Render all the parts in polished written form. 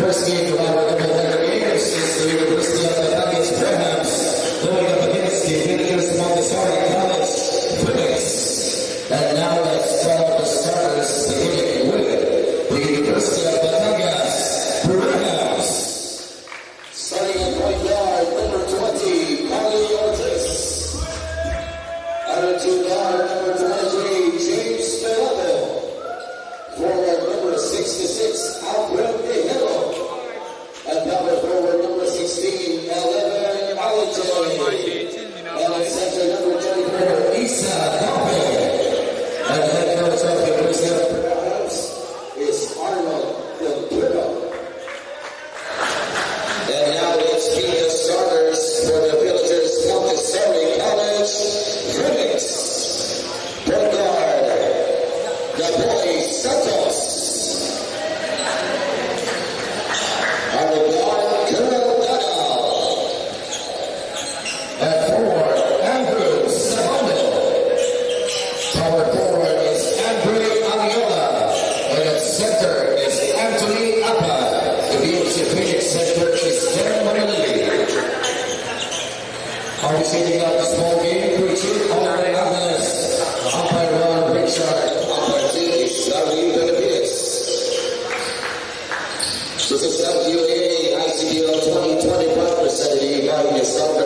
first game of our double-header games is the University of Batangas Brahams going up against the Batangas Montessori College Phoenix. And now let's call the starters beginning with the University of Batangas Brahams. Starting at point guard, number 20, Carly Ortiz. Attitude guard, number 23, James Mqaa-Icbl. Forward number 66, Alfred Hero. And power forward number 16, 11, Mqaa-Icbl. And at center number 24, Isa Dape. And the head coach of the University of Batangas is Arnold Del. And now let's see the starters for the Villagers Montessori College Phoenix. Point guard, the boy Santos. On the guard, Colonel Daniel. At forward, Andrew Sabando. Power forward is Andre Aliola. And at center is Anthony Apa. The VMC Phoenix center is Darren Manili. Officiating out the small game, Richard Andre Agnes. Umpire Ron Richard. Umpire G. Starry Benavides. This is WA ICBL 2025 presented by the South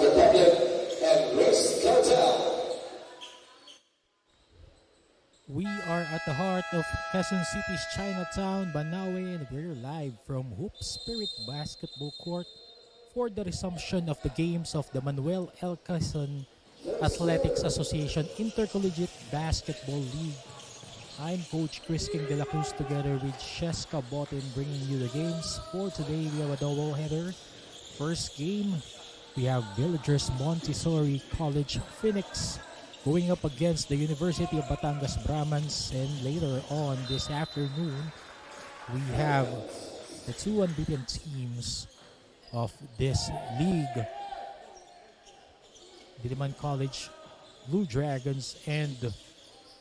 Republic and West Cartel. We are at the heart of Quezon City's Chinatown, Banawe, and we're live from Hoop Spirit Basketball Court for the resumption of the games of the Manuel L. Quezon Athletics Association Intercollegiate Basketball League. I'm Coach Chris King de la Cruz together with Sheska Botin bringing you the games. For today, we have a doubleheader. First game, we have Villagers Montessori College Phoenix going up against the University of Batangas Brahmans, and later on this afternoon we have the two unbeaten teams of this league, Diliman College Blue Dragons and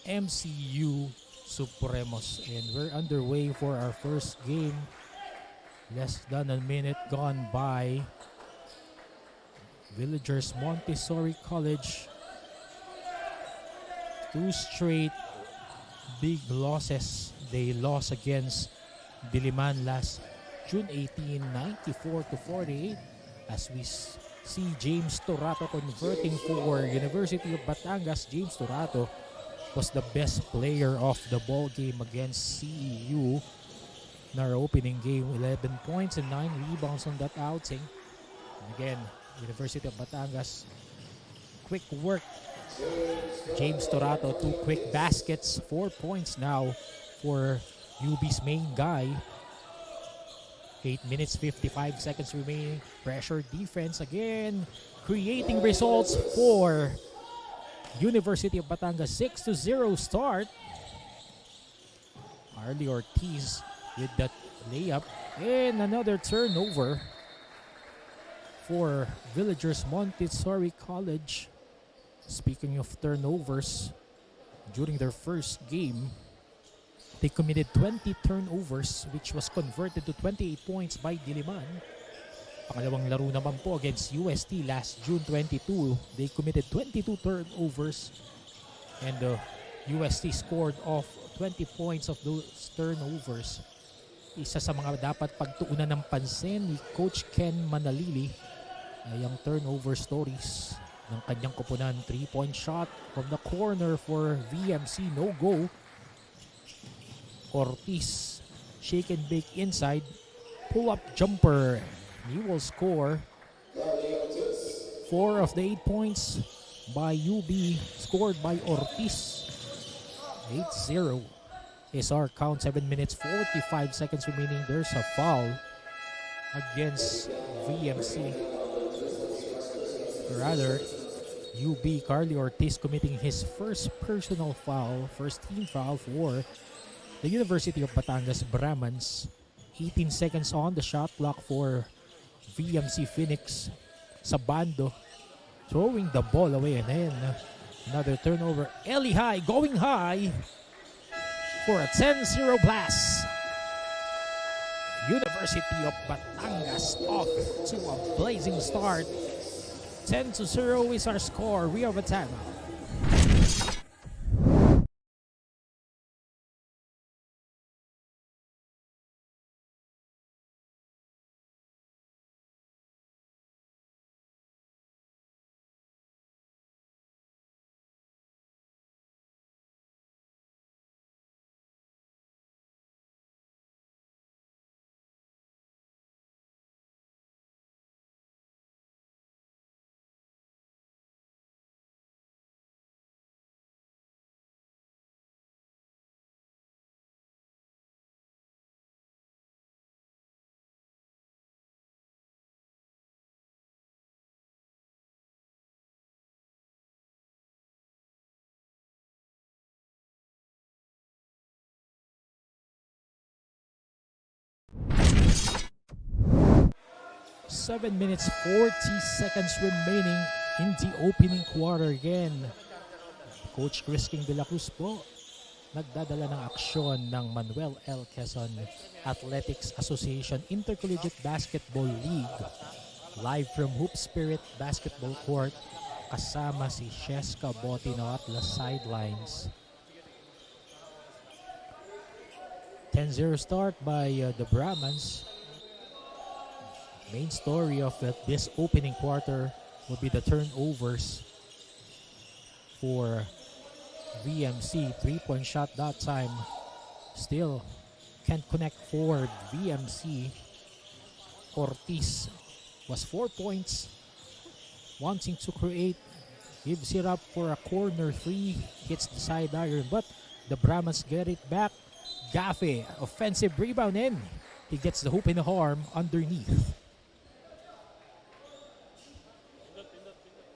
MCU Supremos. And we're underway for our first game. Less than a minute gone by. Villagers Montessori College, two straight big losses. They lost against Diliman last June 18, 94-48. As we see James Torato converting for University of Batangas. James Torato was the best player of the ball game against CEU in our opening game. 11 points and 9 rebounds on that outing. And again, University of Batangas, quick work. James Torato, 2 quick baskets, 4 points now for UB's main guy. 8 minutes, 55 seconds remaining. Pressure defense again, creating results for University of Batangas. 6-0 start. Harley Ortiz with that layup. And another turnover for Villagers Montessori College. Speaking of turnovers, during their first game, they committed 20 turnovers, which was converted to 28 points by Diliman. Pangalawang laro naman po against UST last June 22. They committed 22 turnovers, and UST scored off 20 points of those turnovers. Isa sa mga dapat pagtuunan ng pansin ni Coach Ken Manalili ay ang turnover stories ng kanyang koponan. 3-point shot from the corner for VMC, no go. Ortiz, shake and bake inside, pull-up jumper. He will score. 4 of the 8 points by UB scored by Ortiz. 8-0 is our count. 7 minutes, 45 seconds remaining. There's a foul against VMC. Rather, UB, Carly Ortiz committing his first personal foul, first team foul for the University of Batangas Brahmans. 18 seconds on the shot clock for VMC Phoenix. Sabando throwing the ball away, and then another turnover. Eli High going high for a 10-0 blast. University of Batangas off to a blazing start. 10-0 is our score. We are Batangas. Seven minutes 40 seconds remaining in the opening quarter again. Coach Crisking de la Cruz po nagdadala ng aksyon ng Manuel L. Quezon Athletics Association Intercollegiate Basketball League. Live from Hoop Spirit Basketball Court, kasama si Sheska Botino at the sidelines. 10-0 start by the Brahmans. Main story of this opening quarter will be the turnovers for VMC. 3-point shot that time. Still can't connect for VMC. Ortiz was 4 points. Wanting to create. Gives it up for a corner three. Hits the side iron, but the Brahmans get it back. Gaffe, offensive rebound in. He gets the hoop in the arm underneath.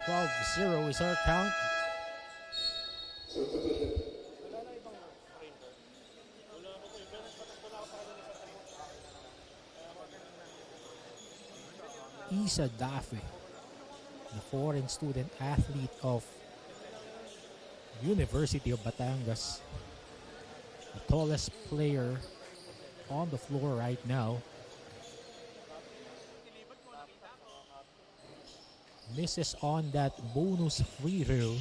12-0 is our count. Isa Dafe, the foreign student athlete of University of Batangas, the tallest player on the floor right now. Misses on that bonus free throw.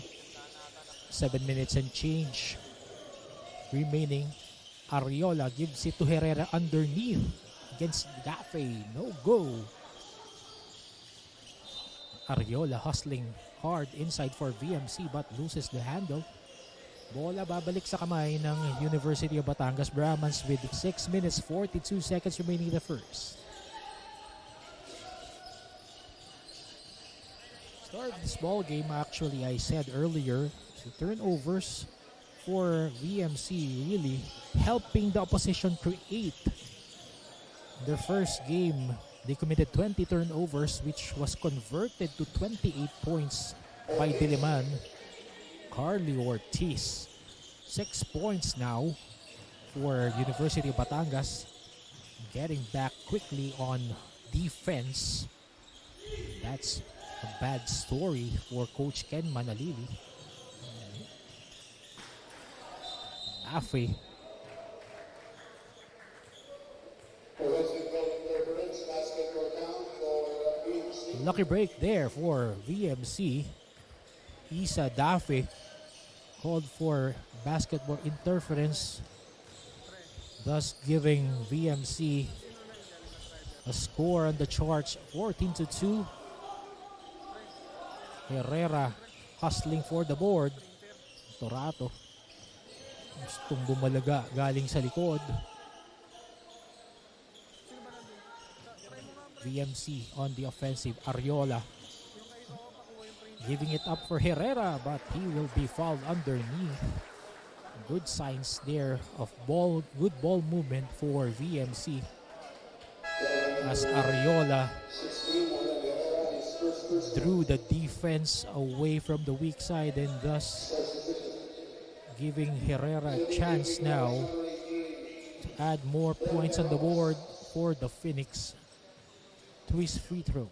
7 minutes and change remaining. Ariola gives it to Herrera underneath against Gaffe. No go. Ariola hustling hard inside for VMC but loses the handle. Bola babalik sa kamay ng University of Batangas Brahmans with 6 minutes 42 seconds remaining in the first. Start of this ball game, actually, I said earlier, the turnovers for VMC really helping the opposition create. Their first game, they committed 20 turnovers, which was converted to 28 points by Diliman. Carly Ortiz, 6 points now for University of Batangas. Getting back quickly on defense. That's a bad story for Coach Ken Manalili. Afe. Lucky break there for VMC. Isa Dafe called for basketball interference, thus giving VMC a score on the charts, 14-2. Herrera hustling for the board. Torato gustong bumalaga galing sa likod. VMC on the offensive. Ariola giving it up for Herrera, but he will be fouled underneath. Good signs there of good ball movement for VMC as Ariola drew the defense away from the weak side and thus giving Herrera a chance now to add more points on the board for the Phoenix to his free throws.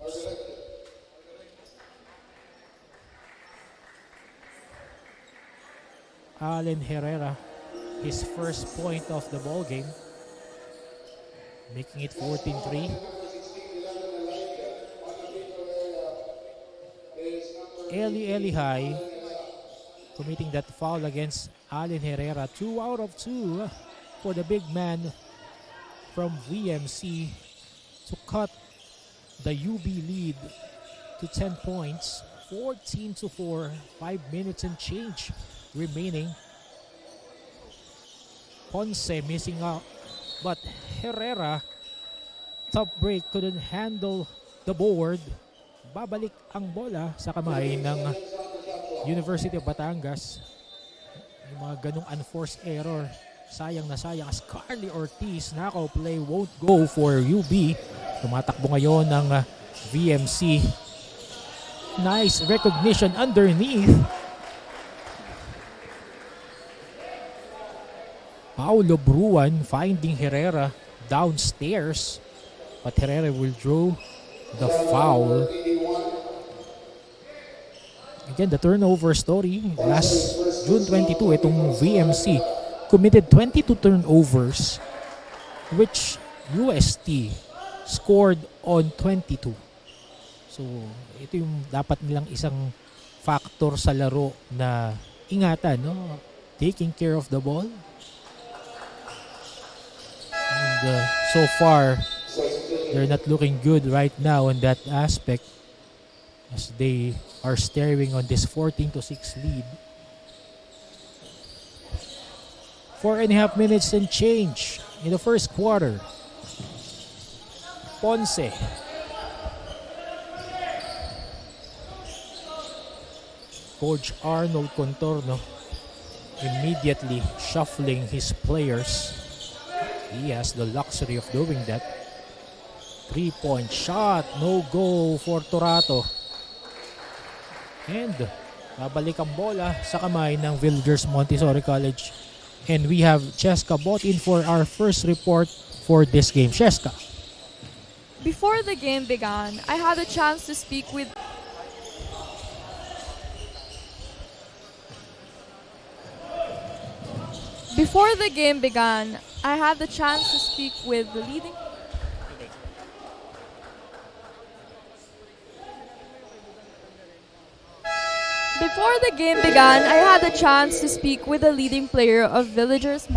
Allen Herrera, his first point of the ball game. making it 14-3. Eli High committing that foul against Allen Herrera. 2 out of 2 for the big man from VMC to cut the UB lead to 10 points. 14-4, 5 minutes and change remaining. Ponce missing out, but Herrera, top break, couldn't handle the board. Babalik ang bola sa kamay ng University of Batangas. Yung mga ganong unforced error, sayang na sayang as Carly Ortiz, knockout play won't go for UB. Tumatakbo ngayon ng VMC. Nice recognition underneath. Paulo Bruan finding Herrera downstairs, but Herrera will draw the foul. Again, the turnover story. Last June 22, itong VMC committed 22 turnovers, which UST scored on 22. So, ito yung dapat nilang isang factor sa laro na ingatan, no? Taking care of the ball. And so far, they're not looking good right now in that aspect as they are staring on this 14-6 lead. 4.5 minutes and change in the first quarter. Ponce. Coach Arnold Contorno immediately shuffling his players. He has the luxury of doing that. 3-point shot, no go for Torato. And babalik ang bola sa kamay ng Villagers Montessori College. And we have Cheska Botin for our first report for this game. Cheska. Before the game began, I had a chance to speak with Before the game began, I had the chance to speak with the leading Before the game began, I had a chance to speak with the leading player of Villagers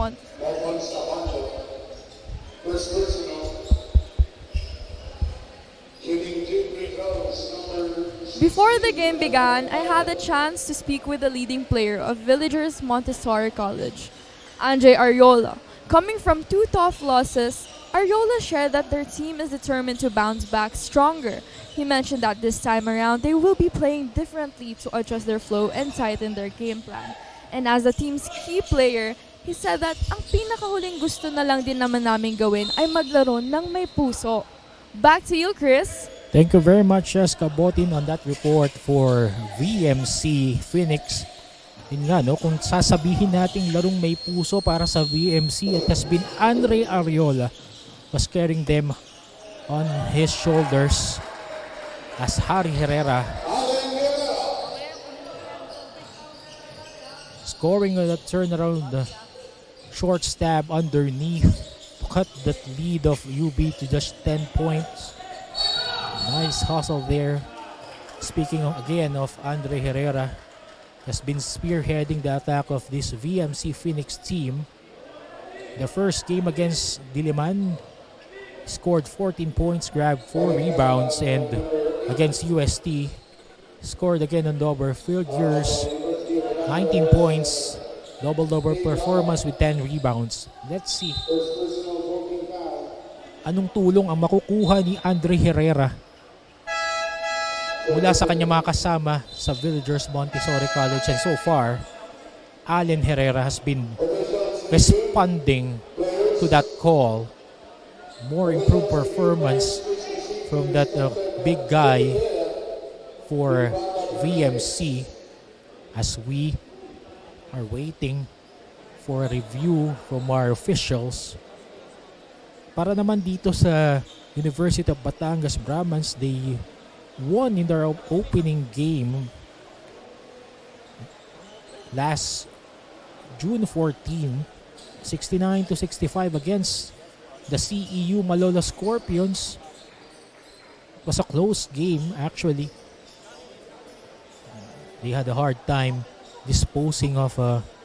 Before the game began, I had a chance to speak with the leading player of Villagers Montessori College, Andre Ariola. Coming from 2 tough losses, Ariola shared that their team is determined to bounce back stronger. He mentioned that this time around, they will be playing differently to adjust their flow and tighten their game plan. And as the team's key player, he said that ang pinakahuling gusto na lang din naman namin gawin ay maglaro ng may puso. Back to you, Chris. Thank you very much, Cheska Botin, on that report for VMC Phoenix. Yun nga, no, kung sasabihin nating larong may puso para sa VMC, it has been Andre Ariola was carrying them on his shoulders as Harry Herrera scoring on a turnaround short stab underneath to cut that lead of UB to just 10 points. Nice hustle there. Speaking again of Andre Herrera, has been spearheading the attack of this VMC Phoenix team. The first game against Diliman, scored 14 points, grabbed 4 rebounds, and against UST, scored again on double figures, 19 points, double-double performance with 10 rebounds. Let's see anong tulong ang makukuha ni Andre Herrera mula sa kanya mga kasama sa Villagers Montessori College. And so far, Allen Herrera has been responding to that call. More improved performance from that big guy for VMC as we are waiting for a review from our officials. Para naman dito sa University of Batangas Brahmans, they won in their opening game last June 14, 69-65 against the CEU Malolo Scorpions. It was a close game actually. They had a hard time disposing of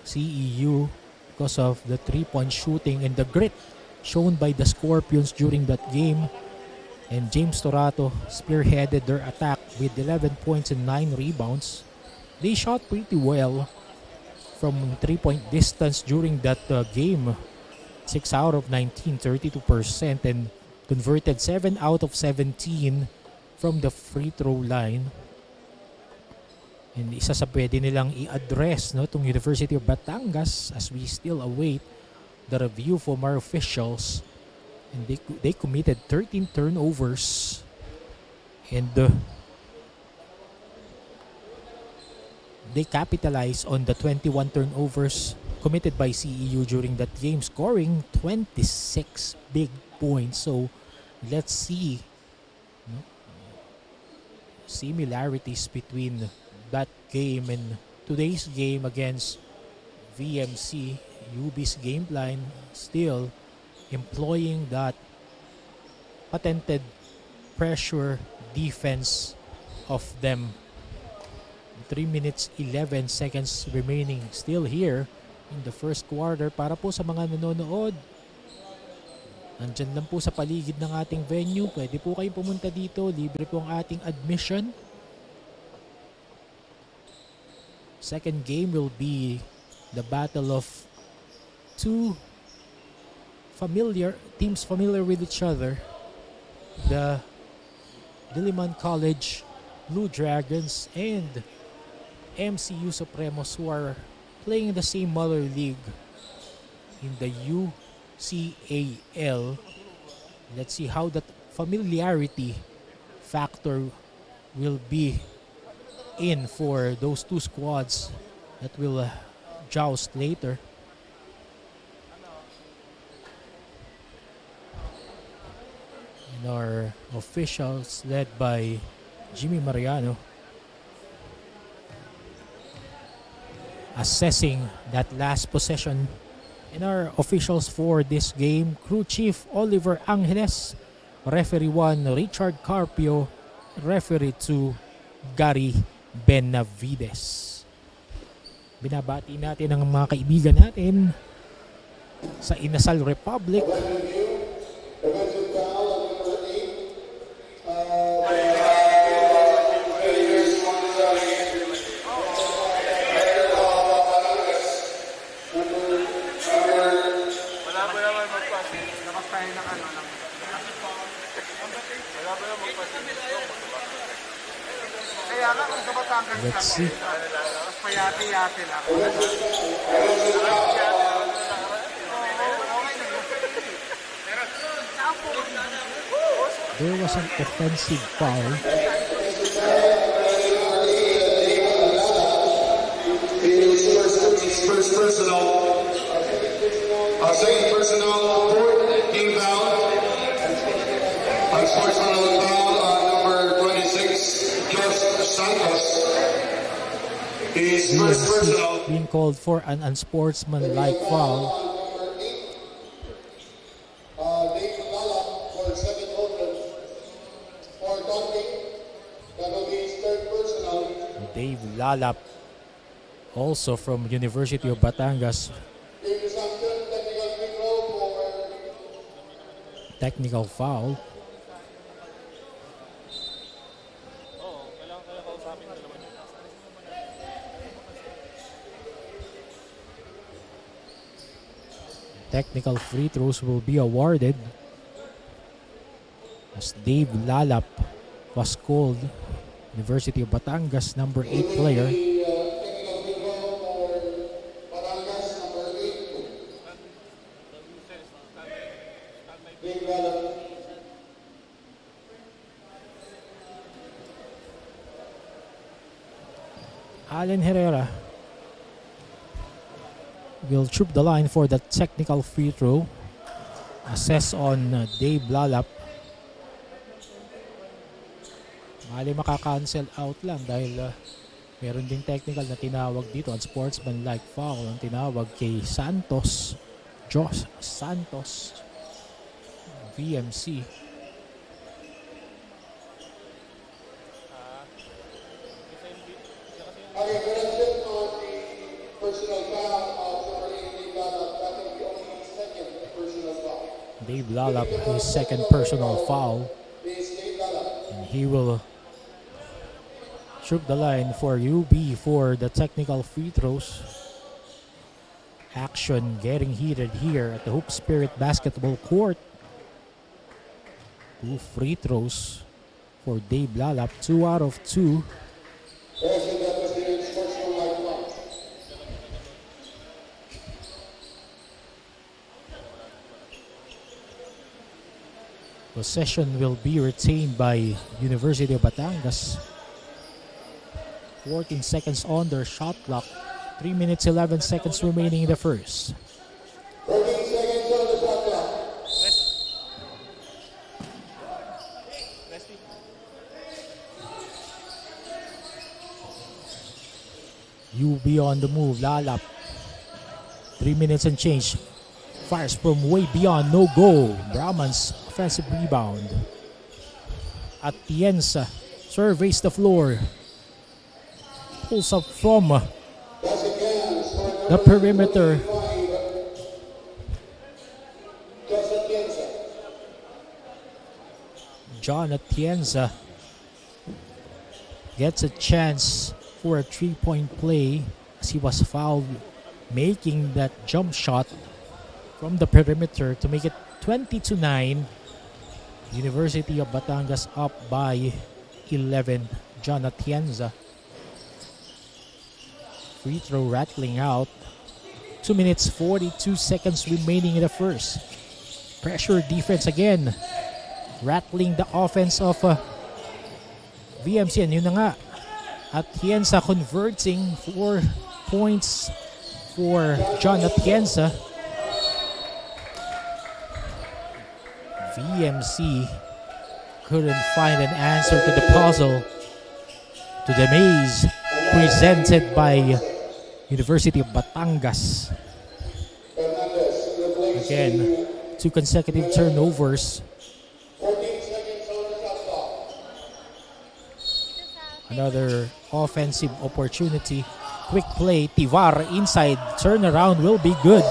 CEU because of the 3-point shooting and the grit shown by the Scorpions during that game. And James Torato spearheaded their attack with 11 points and 9 rebounds. They shot pretty well from 3-point distance during that game. 6 out of 19, 32%, and converted 7 out of 17 from the free throw line. And isa sa pwede nilang i-address, no, itong University of Batangas as we still await the review from our officials. And they committed 13 turnovers. And they capitalized on the 21 turnovers committed by CEU during that game, scoring 26 big points. So let's see, no, similarities between that game and today's game against VMC. UB's game plan still employing that patented pressure defense of them. 3 minutes 11 seconds remaining still here in the first quarter. Para po sa mga nanonood, nandyan lang po sa paligid ng ating venue, pwede po kayong pumunta dito, libre po ang ating admission. Second game will be the battle of two teams familiar with each other, the Diliman College Blue Dragons and MCU Supremos, who are playing in the same mother league in the UCAL. Let's see how that familiarity factor will be in for those two squads that will joust later. And our officials led by Jimmy Mariano assessing that last possession. And our officials for this game, Crew Chief Oliver Angeles, Referee 1 Richard Carpio, Referee 2 Gary Benavides. Binabati natin ang mga kaibigan natin sa Inasal Republic. Let's see. There was an offensive foul. First personal. Second personal, fourth team foul. Unsportsmanlike foul on number 26, Josh Santos. His first personal. Being called for an unsportsmanlike foul. Dave Lalap, also from University of Batangas. Technical foul. Technical free throws will be awarded as Dave Lalap was called, University of Batangas, number 8 player. Allen Herrera will troop the line for the technical free throw. Assess on Dave Lalap. Mali makaka-cancel out lang dahil meron ding technical na tinawag dito, ang sportsmanlike foul ang tinawag kay Santos, Josh Santos. VMC. Okay, correction on the personal foul of number 8, that will be only second personal foul. Dave Lalap, his second personal foul. And he will shoot the line for UB for the technical free throws. Action getting heated here at the Hoop Spirit basketball court. 2 free throws for Dave Lalap, 2 out of 2. Possession will be retained by University of Batangas. 14 seconds on their shot clock. 3 minutes 11 seconds remaining in the first. 14 seconds on the shot clock. UB on the move. Lalap. 3 minutes and change. Fires from way beyond. No goal. Brahman's offensive rebound. Atienza surveys the floor. Pulls up from the perimeter. John Atienza gets a chance for a 3-point play as he was fouled making that jump shot from the perimeter to make it 20-9. University of Batangas up by 11. John Atienza. Free throw rattling out. 2 minutes 42 seconds remaining in the first. Pressure defense again. Rattling the offense of VMC. And yun na nga. Atienza converting 4 points for John Atienza. VMC couldn't find an answer to the puzzle, to the maze presented by University of Batangas. Again, 2 consecutive turnovers. Another offensive opportunity. Quick play, Tivar inside, turnaround will be good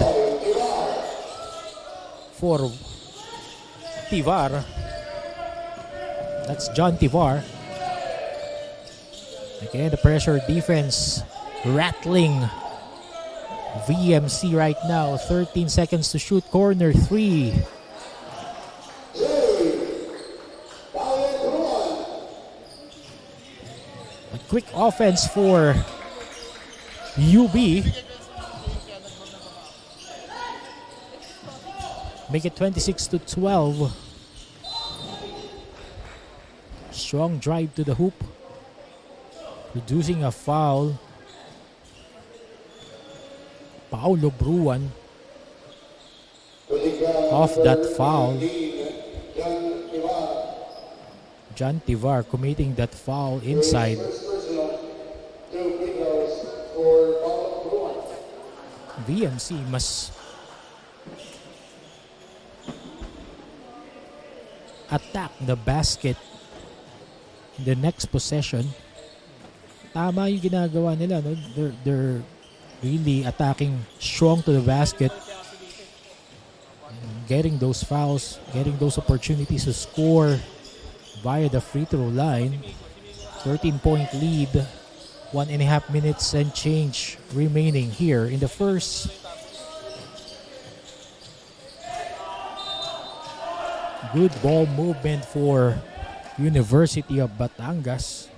for Tivar. That's John Tivar. Again, the pressure defense rattling VMC right now. 13 seconds to shoot. Corner 3. A quick offense for UB. Make it 26-12. Strong drive to the hoop. Producing a foul. Paulo Bruan off that foul. John Tivar committing that foul inside. VMC must attack the basket in the next possession. Tama yung ginagawa nila, no? They're really attacking strong to the basket, and getting those fouls, getting those opportunities to score via the free throw line. 13-point lead, 1.5 minutes and change remaining here in the first. Good ball movement for University of Batangas.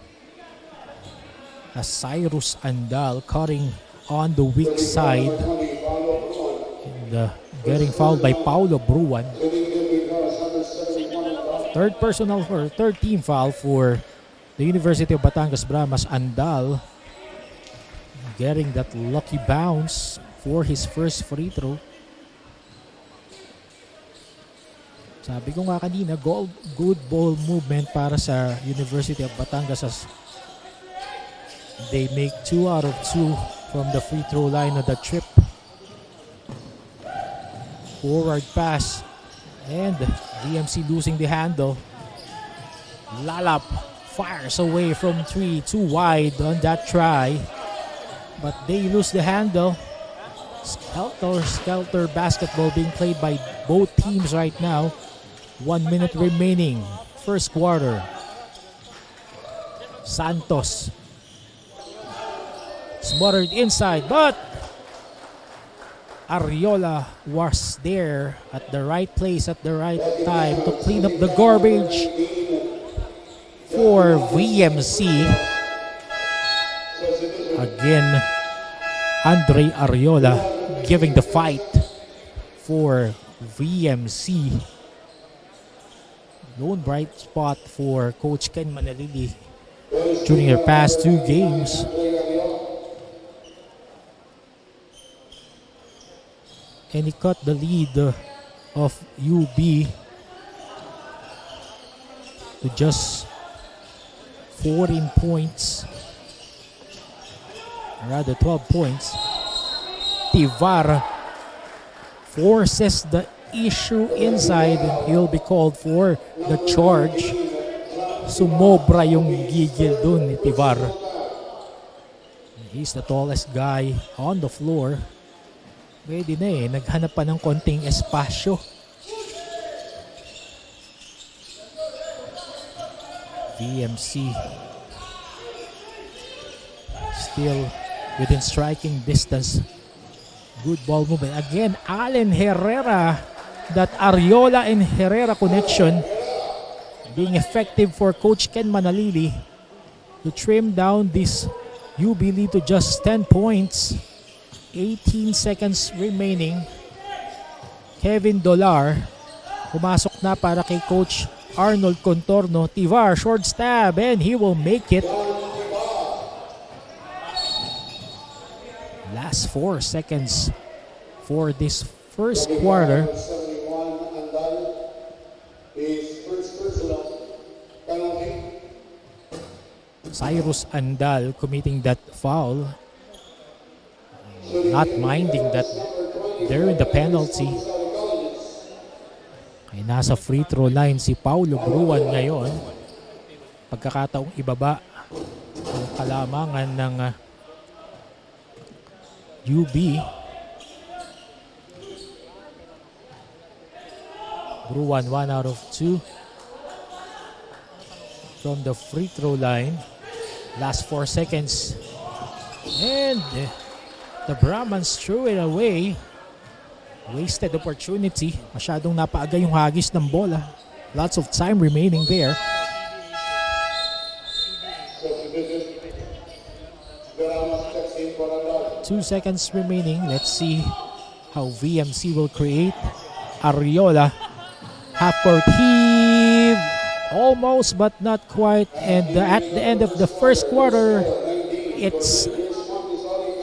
As Cyrus Andal cutting on the weak side and getting fouled by Paulo Bruan. Third team foul for the University of Batangas Brahmas. Andal getting that lucky bounce for his first free throw. Sabi ko nga kanina, good ball movement para sa University of Batangas as they make 2 out of 2 from the free throw line of the trip. Forward pass And VMC losing the handle. Lalap fires away from 3, too wide on that try. But they lose the handle. Skelter basketball being played by both teams right now. 1 minute remaining. First quarter. Santos. Smothered inside, but Ariola was there at the right place at the right time to clean up the garbage for VMC. Again, Andre Ariola giving the fight for VMC. Lone bright spot for Coach Ken Manalili during their past 2 games. And he cut the lead of UB to just 14 points. Rather 12 points. Tivar forces the issue inside and he'll be called for the charge. Sumobra yung gigil dun ni Tivar. He's the tallest guy on the floor. Pwede na naghanap pa ng konting espasyo. VMC still within striking distance. Good ball movement. Again, Allen Herrera. That Ariola and Herrera connection being effective for Coach Ken Manalili to trim down this UB lead to just 10 points. 18 seconds remaining. Kevin Dolar pumasok na para kay Coach Arnold Contorno. Tivar, short stab, and he will make it. Last 4 seconds for this first quarter. Cyrus Andal committing that foul. Not minding that they're in the penalty. Ay nasa free throw line si Paulo Bruan ngayon. Pagkakataong ibaba ang kalamangan ng UB. Bruan 1 out of 2 from the free throw line. Last 4 seconds. And the Brahmans threw it away. Wasted opportunity. Masyadong napaaga yung hagis ng bola. Lots of time remaining there. Two seconds remaining. Let's see how VMC will create. Ariola. Half-court heave. Almost but not quite. And at the end of the first quarter, it's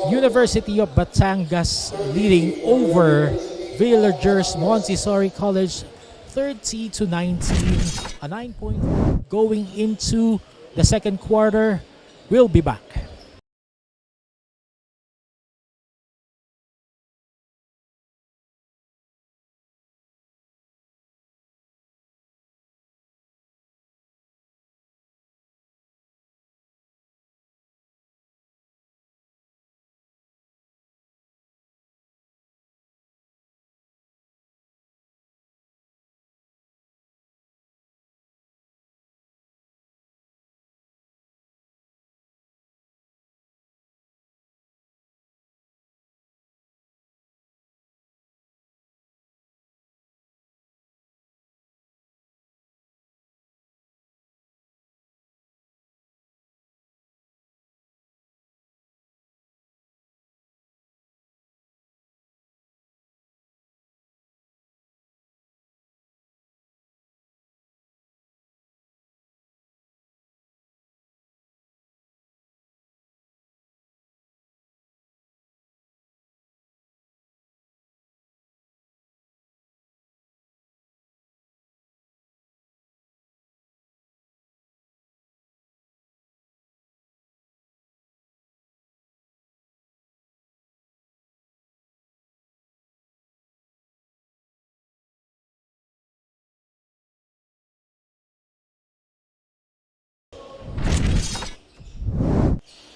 University of Batangas leading over Villagers Montessori College 30-19. A 9-point going into the second quarter. We'll be back.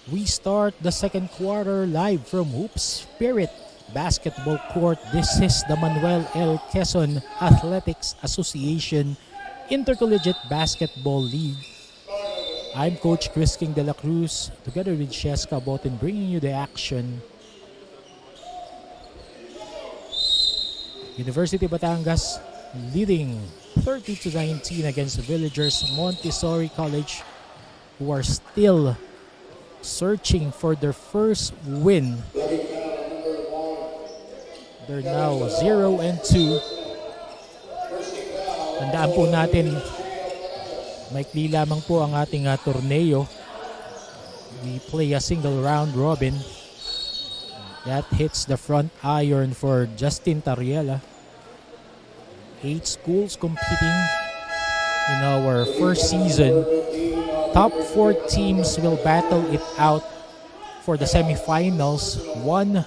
We start the second quarter live from Hoops Spirit Basketball Court. This is the Manuel L. Quezon Athletics Association Intercollegiate Basketball League. I'm Coach Chris King de la Cruz, together with Sheska Botin, bringing you the action. University of Batangas leading 30-19 against the Villagers Montessori College, who are still searching for their first win. They're now 0-2. Tandaan po natin, maikli lamang po ang ating torneo. We play a single round robin. That hits the front iron for Justin Tariela. 8 schools competing in our first season. Top 4 teams will battle it out for the semifinals. 1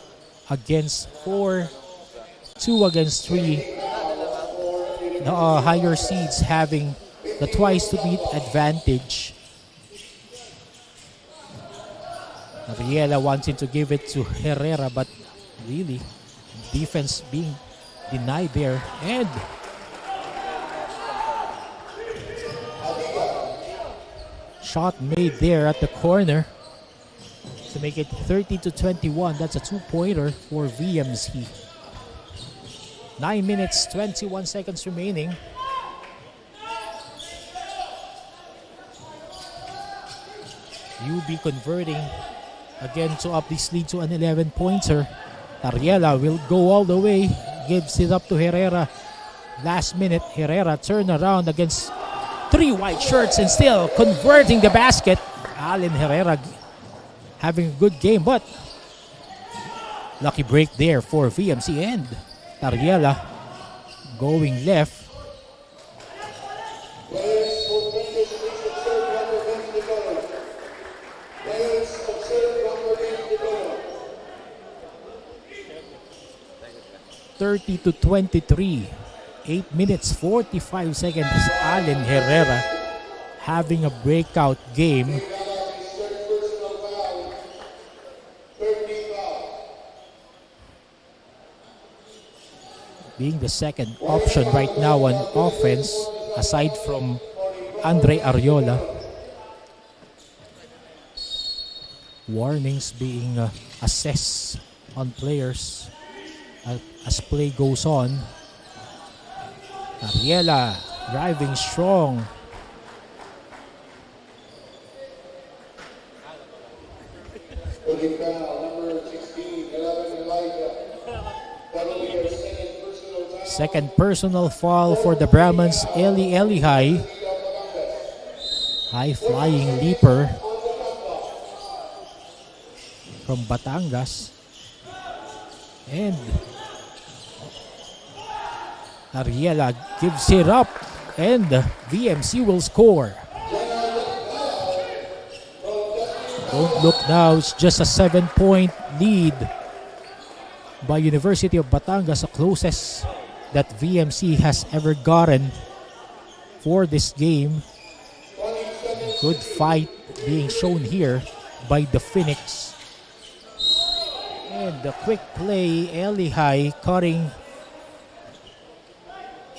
against 4, 2 against 3. The higher seeds having the twice to beat advantage. Ariela wanting to give it to Herrera, but really defense being denied there. And shot made there at the corner to make it 30-21. That's a 2-pointer for VMC. 9 minutes, 21 seconds remaining. UB converting again to up this lead to an 11-pointer. Tariela will go all the way, gives it up to Herrera. Last minute, Herrera turn around against 3 white shirts and still converting the basket. Allen Herrera having a good game, but lucky break there for VMC, and Tariela going left. (30-23). 8 minutes, 45 seconds. Allen Herrera having a breakout game. Being the second option right now on offense, aside from Andre Ariola. Warnings being assessed on players as play goes on. Ariela driving strong. Second personal foul for the Brahmans. Eli Elihai, high flying leaper from Batangas. And Ariela gives it up, and VMC will score. Don't look now, it's just a 7-point lead by University of Batangas, the closest that VMC has ever gotten for this game. Good fight being shown here by the Phoenix. And the quick play, Elihai cutting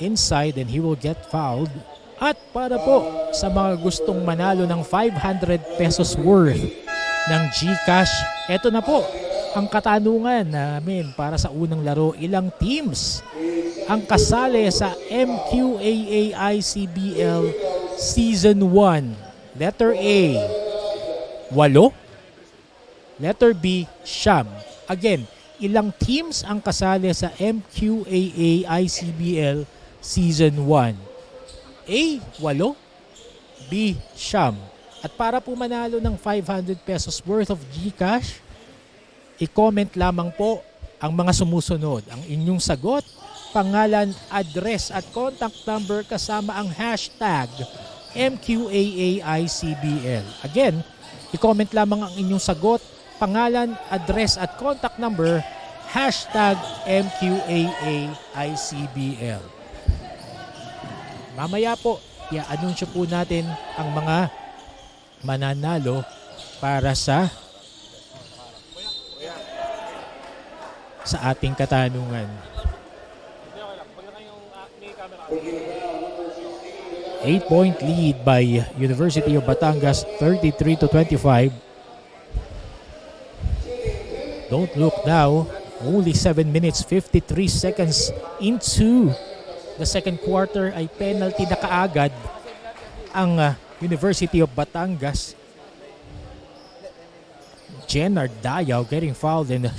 inside, and he will get fouled. At para po sa mga gustong manalo ng 500 pesos worth ng GCash, eto na po ang katanungan namin para sa unang laro. Ilang teams ang kasali sa Mqaa-Icbl Season 1? Letter A, 8. Letter B, 9. Again, ilang teams ang kasali sa Mqaa-Icbl Season 1? A, 8. B, 9. At para po manalo ng 500 pesos worth of GCash, i-comment lamang po ang mga sumusunod. Ang inyong sagot, pangalan, address at contact number kasama ang hashtag Mqaa-Icbl. Again, i-comment lamang ang inyong sagot, pangalan, address at contact number, hashtag Mqaa-Icbl. Mamaya po, i-anunsyo po natin ang mga mananalo para sa sa ating katanungan. 8-point lead by University of Batangas, 33-25. Don't look now. Only 7 minutes 53 seconds into the second quarter ay penalty na kaagad ang University of Batangas. Jenard Dayaw getting fouled and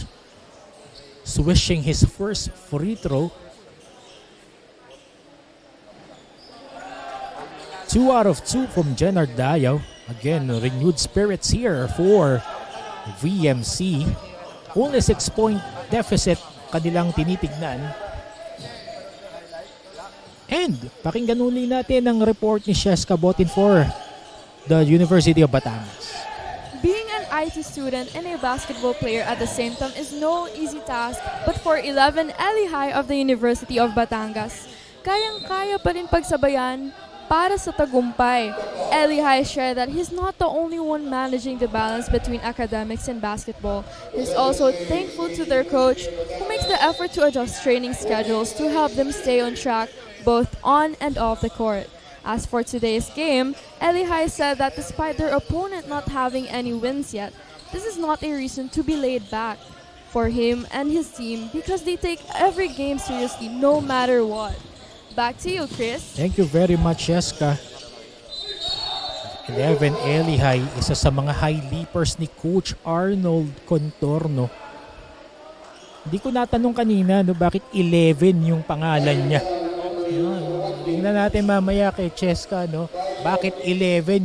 swishing his first free throw. 2 out of 2 from Jenard Dayaw. Again, renewed spirits here for VMC. Only 6-point deficit kanilang tinitignan. And pakinggan uli natin ang report ni Sheska Botin for the University of Batangas. Being an IT student and a basketball player at the same time is no easy task, but for 11 Elihai of the University of Batangas, kayang-kaya pa rin pagsabayan para sa tagumpay. Elihai shared that he's not the only one managing the balance between academics and basketball. He's also thankful to their coach who makes the effort to adjust training schedules to help them stay on track both on and off the court. As for today's game, Elihai said that despite their opponent not having any wins yet, this is not a reason to be laid back for him and his team because they take every game seriously no matter what. Back to you, Chris. Thank you very much, Sheska. 11 Elihai, isa sa mga high leapers ni Coach Arnold Contorno. Hindi ko natanong kanina bakit 11 yung pangalan niya. Tingnan natin mamaya kay Sheska, bakit 11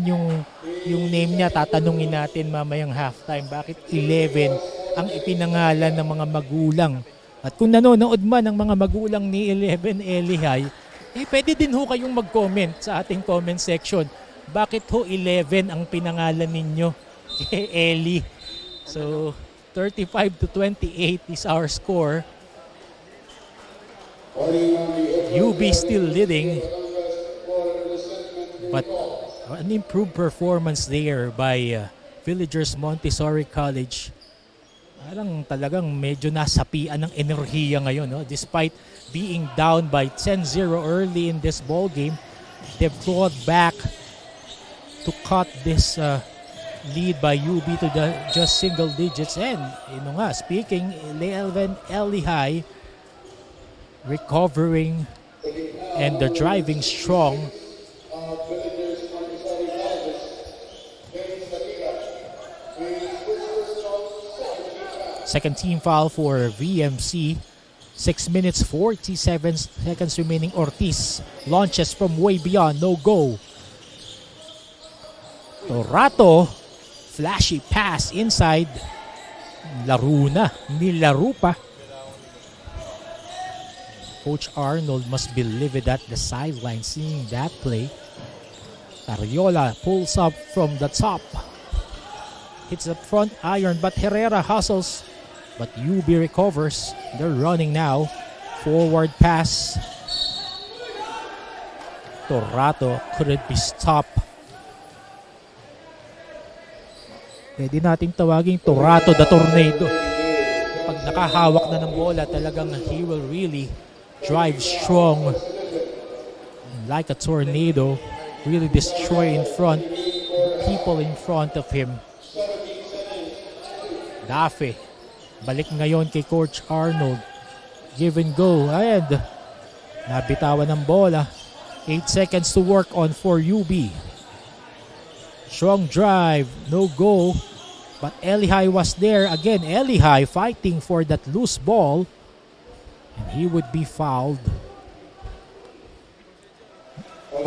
yung name niya. Tatanungin natin mamayang halftime, bakit 11 ang ipinangalan ng mga magulang. At kung nanonood man ang mga magulang ni 11 Elihai, pwede din ho kayong mag-comment sa ating comment section. Bakit ho 11 ang pinangalan ninyo? Eli. So, 35-28 is our score. UB still leading. But an improved performance there by Villagers Montessori College. Parang talagang medyo nasapian ng enerhiya ngayon. Despite being down by 10-0 early in this ball game, they've clawed back to cut this lead by UB to just single digits. And speaking, 11 Elihai recovering and they're driving strong. Second team foul for VMC. 6 minutes 47 seconds remaining. Ortiz launches from way beyond. No go. Torato. Flashy pass inside. Laro na. Nilaro pa. Coach Arnold must be livid at the sideline seeing that play. Tariola pulls up from the top. Hits the front iron but Herrera hustles. But UB recovers. They're running now. Forward pass. Torato couldn't be stopped. Pwede nating tawaging Torato the Tornado. Pag nakahawak na ng bola, talagang he will really drive strong. Like a tornado, really destroy in front, people in front of him. Dafe. Balik ngayon kay Coach Arnold. Give and go. And nabitawan ng bola. 8 seconds to work on for UB. Strong drive. No go. But Elihai was there. Again, Elihai fighting for that loose ball. And he would be fouled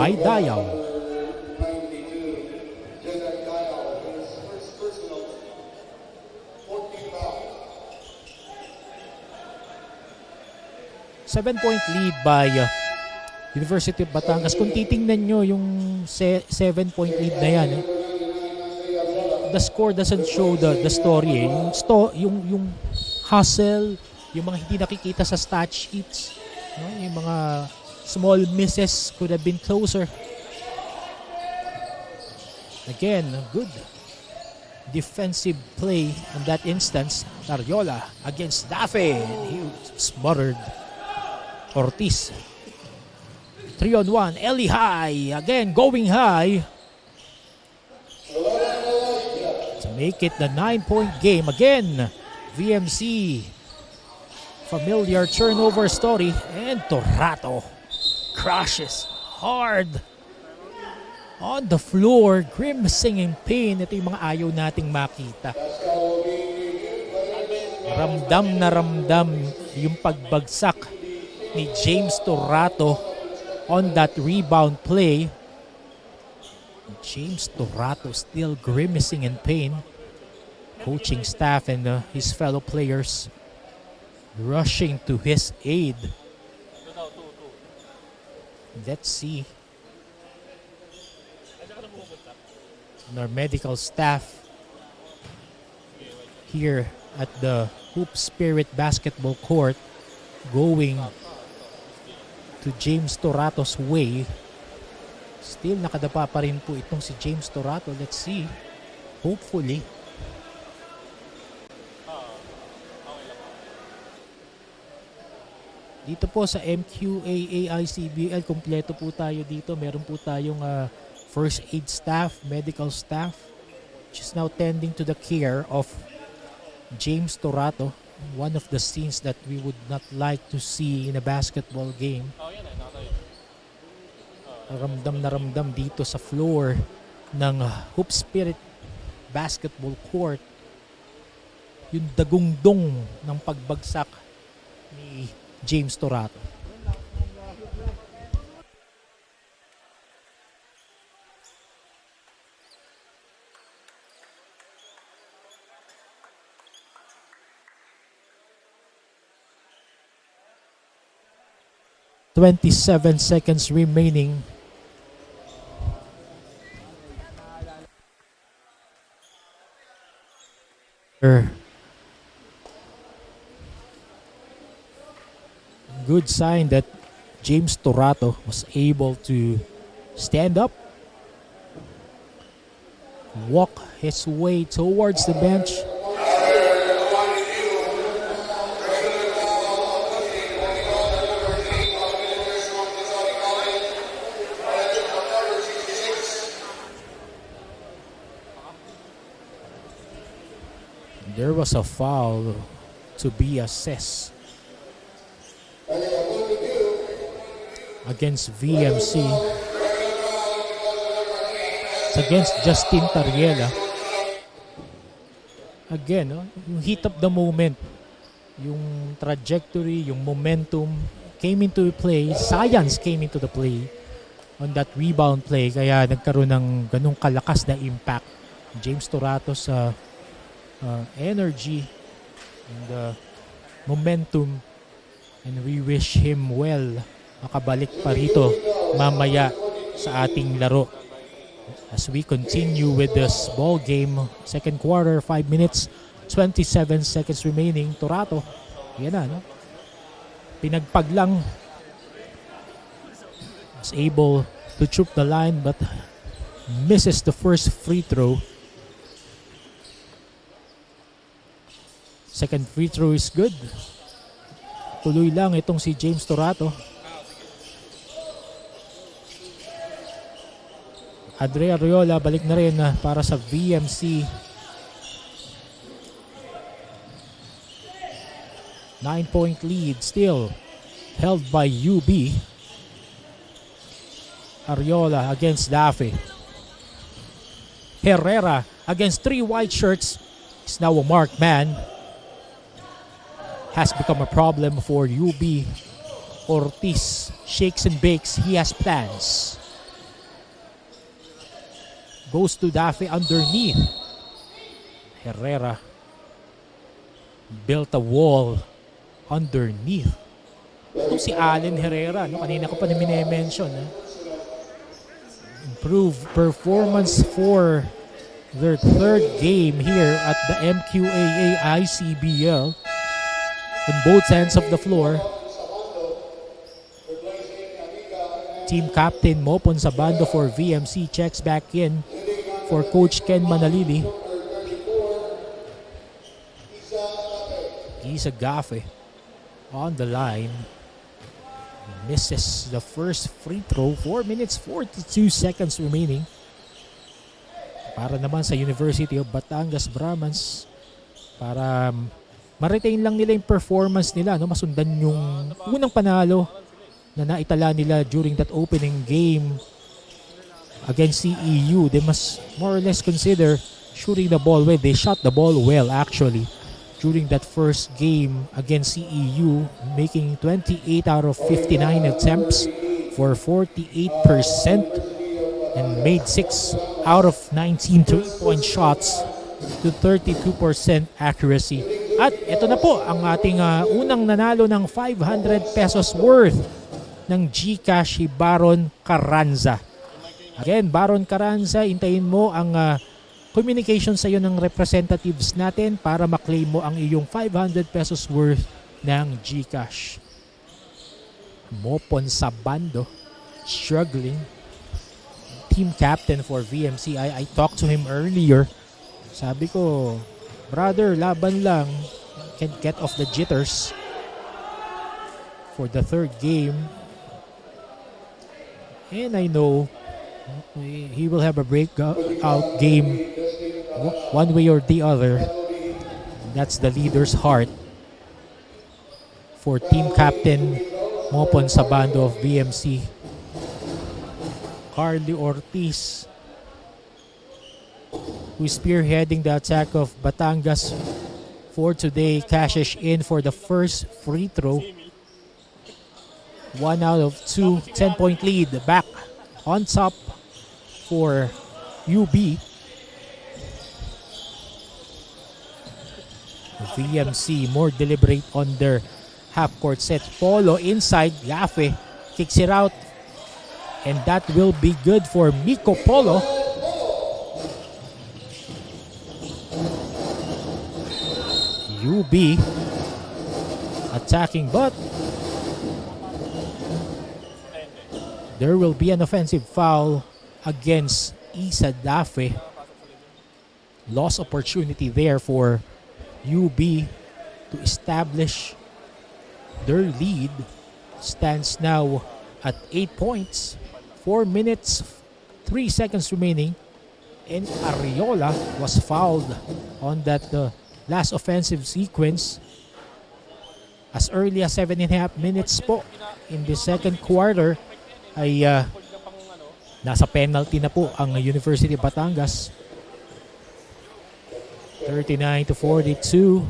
by Dayaw. 7-point lead by University of Batangas. Kung titingnan nyo yung 7-point lead na yan, the score doesn't show the story. Yung hustle, yung mga hindi nakikita sa stat sheets, yung mga small misses could have been closer. Again, defensive play in that instance. Ariola against Dafe. He smothered Ortiz. 3-on-1. Eli high. Again, going high. To make it the 9-point game. Again, VMC. Familiar turnover story. And Torato crashes hard on the floor, grimacing in pain. Ito yung mga ayaw nating makita. Ramdam na ramdam yung pagbagsak ni James Torato on that rebound play. James Torato still grimacing in pain. Coaching staff and his fellow players rushing to his aid. Let's see. And our medical staff here at the Hoop Spirit basketball court going to James Torato's way. Still nakadapa pa rin po itong si James Torato. Let's see. Hopefully. Dito po sa Mqaa-Icbl, kompleto po tayo dito. Meron po tayong first aid staff, medical staff, which is now tending to the care of James Torato. One of the scenes that we would not like to see in a basketball game. Ramdam na ramdam dito sa floor ng Hoop Spirit basketball court yung dagungdong ng pagbagsak ni James Torato. "27 seconds remaining." Good sign that James Torato was able to stand up, walk his way towards the bench. There was a foul to be assessed against VMC. It's against Justin Tariela. Again, yung heat of the moment, yung trajectory, yung momentum came into play. Science came into the play on that rebound play. Kaya nagkaroon ng ganung kalakas na impact. James Torato's energy and momentum, and we wish him well. Makabalik pa rito mamaya sa ating laro as we continue with this ball game. Second quarter, 5 minutes 27 seconds remaining. Torato, yan na, no? Pinagpag lang, was able to troop the line but misses the first free throw. Second free throw is good. Tuloy lang itong si James Torato. Andre Ariola balik na rin para sa VMC. 9-point lead still held by UB. Ariola against Dafe. Herrera against 3 white shirts. Is now a marked man. Has become a problem for UB. Ortiz shakes and bakes. He has plans. Goes to Dafe underneath. Herrera built a wall underneath. Ito si Allen Herrera, no? Kanina ko pa na mini-mention. Improved performance for their third game here at the Mqaa-Icbl. On both ends of the floor. Team captain Mopon Sabando for VMC checks back in for Coach Ken Manalili. Isa Gafe on the line. Misses the first free throw. 4 minutes 42 seconds remaining. Para naman sa University of Batangas Brahmans, para ma-retain lang nila yung performance nila, no? Masundan yung unang panalo na naitala nila during that opening game against CEU. They must more or less consider shooting the ball well. They shot the ball well actually during that first game against CEU, making 28 out of 59 attempts for 48% and made 6 out of 19 3-point shots to 32% accuracy. At ito na po ang ating unang nanalo ng 500 pesos worth ng GCash, si Baron Carranza. Again, Baron Carranza, intayin mo ang communication sa iyo ng representatives natin para maklaim mo ang iyong 500 pesos worth ng GCash. Mopon Sabando, struggling. Team captain for VMC. I talked to him earlier. Sabi ko, brother, laban lang. Can't get off the jitters for the third game. And I know he will have a breakout game one way or the other. That's the leader's heart for team captain Mopon Sabando of BMC. Carly Ortiz, who is spearheading the attack of Batangas for today, cashes in for the first free throw. 1 out of 2, 10-point lead. Back on top for UB. VMC more deliberate on their half-court set. Polo inside. Gafe kicks it out. And that will be good for Miko Polo. UB attacking, but there will be an offensive foul against Isa Dafe. Lost opportunity there for UB to establish their lead. Stands now at 8 points. 4 minutes, 3 seconds remaining. And Ariola was fouled on that last offensive sequence. As early as 7.5 minutes po in the second quarter ay nasa penalty na po ang University of Batangas. 39-42.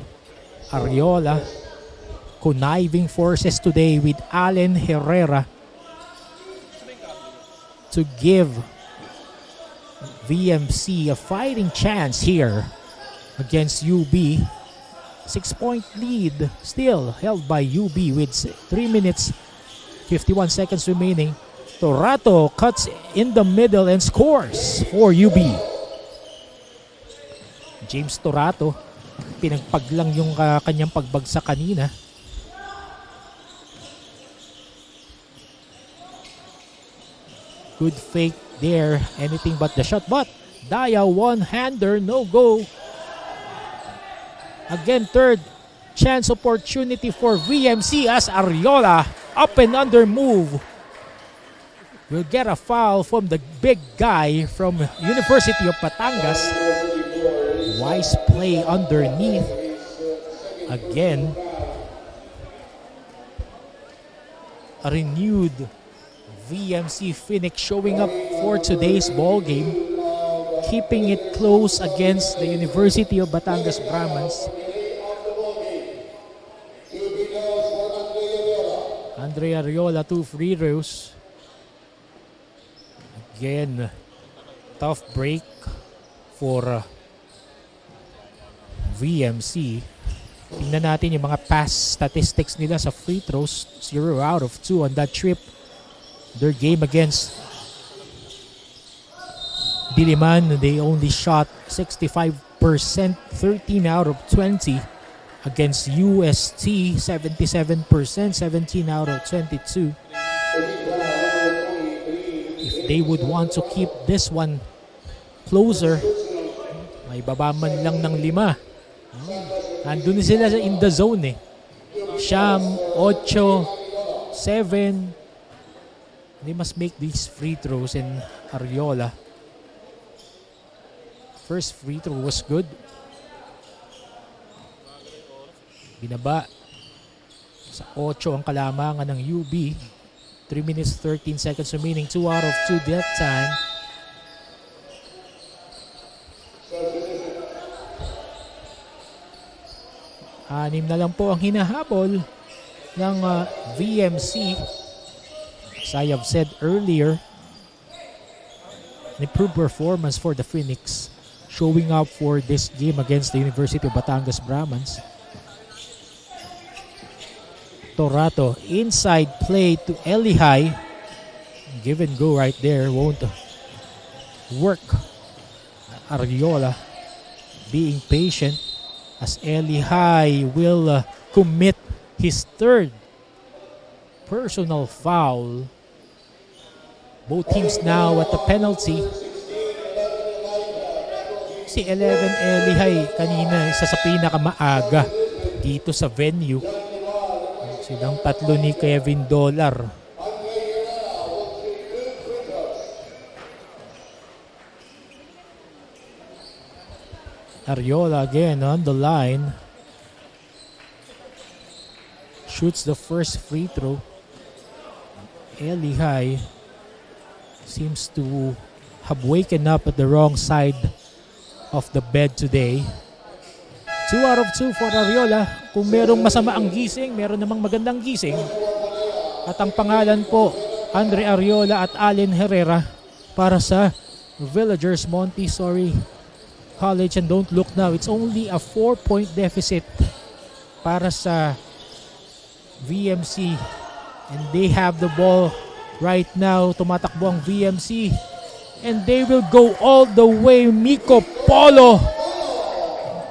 Ariola conniving forces today with Allen Herrera to give VMC a fighting chance here against UB. 6-point lead still held by UB with 3 minutes 51 seconds remaining. Torato cuts in the middle and scores for UB. James Torato, pinagpag lang yung kanyang pagbagsak kanina. Good fake there, anything but the shot. But Daya one-hander, no go. Again, third chance opportunity for VMC as Ariola up and under move will get a foul from the big guy from University of Batangas. Wise play underneath. Again, a renewed VMC Phoenix showing up for today's ball game, keeping it close against the University of Batangas Brahmans. Andre Ariola, 2 free throws. Again, tough break for VMC. Tingnan natin yung mga pass statistics nila sa free throws. 0 out of 2 on that trip. Their game against Diliman, they only shot 65%, 13 out of 20. Against UST, 77%, 17 out of 22. If they would want to keep this one closer, may baba man lang ng 5. Andun sila in the zone eh. Siyam, 8, 7. They must make these free throws in Ariola. First free throw was good. Binaba sa 8 ang kalamangan ng UB. 3 minutes 13 seconds remaining. 2 out of 2 that time. Anim na lang po ang hinahabol ng VMC. As I have said earlier, an improved performance for the Phoenix, showing up for this game against the University of Batangas Brahmans. Torato, inside play to Elihai. Give and go right there, won't work. Ariola being patient as Elihai will commit his third personal foul. Both teams now at the penalty. Si 11 Elihai kanina isa sa pinakamaaga dito sa venue. Silang tatlo ni Kevin Dollar. Ariola again on the line. Shoots the first free throw. Elihai seems to have waken up at the wrong side of the bed today. 2 out of 2 for Ariola. Kung merong masama ang gising, meron namang magandang gising. At ang pangalan po, Andre Ariola at Allen Herrera para sa Villagers Montessori College. And don't look now, it's only a 4-point deficit para sa VMC. And they have the ball right now. Tumatakbo ang VMC. And they will go all the way. Miko Polo.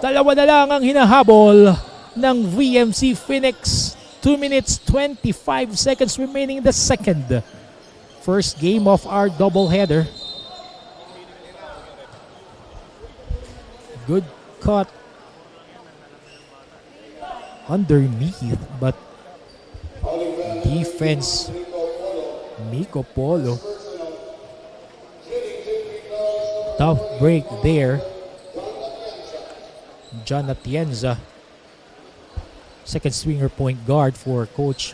Dalawa na lang ang hinahabol ng VMC Phoenix. 2 minutes 25 seconds remaining in the second. First game of our doubleheader. Good cut underneath, but defense Miko Polo. Tough break there. John Atienza, second swinger point guard for Coach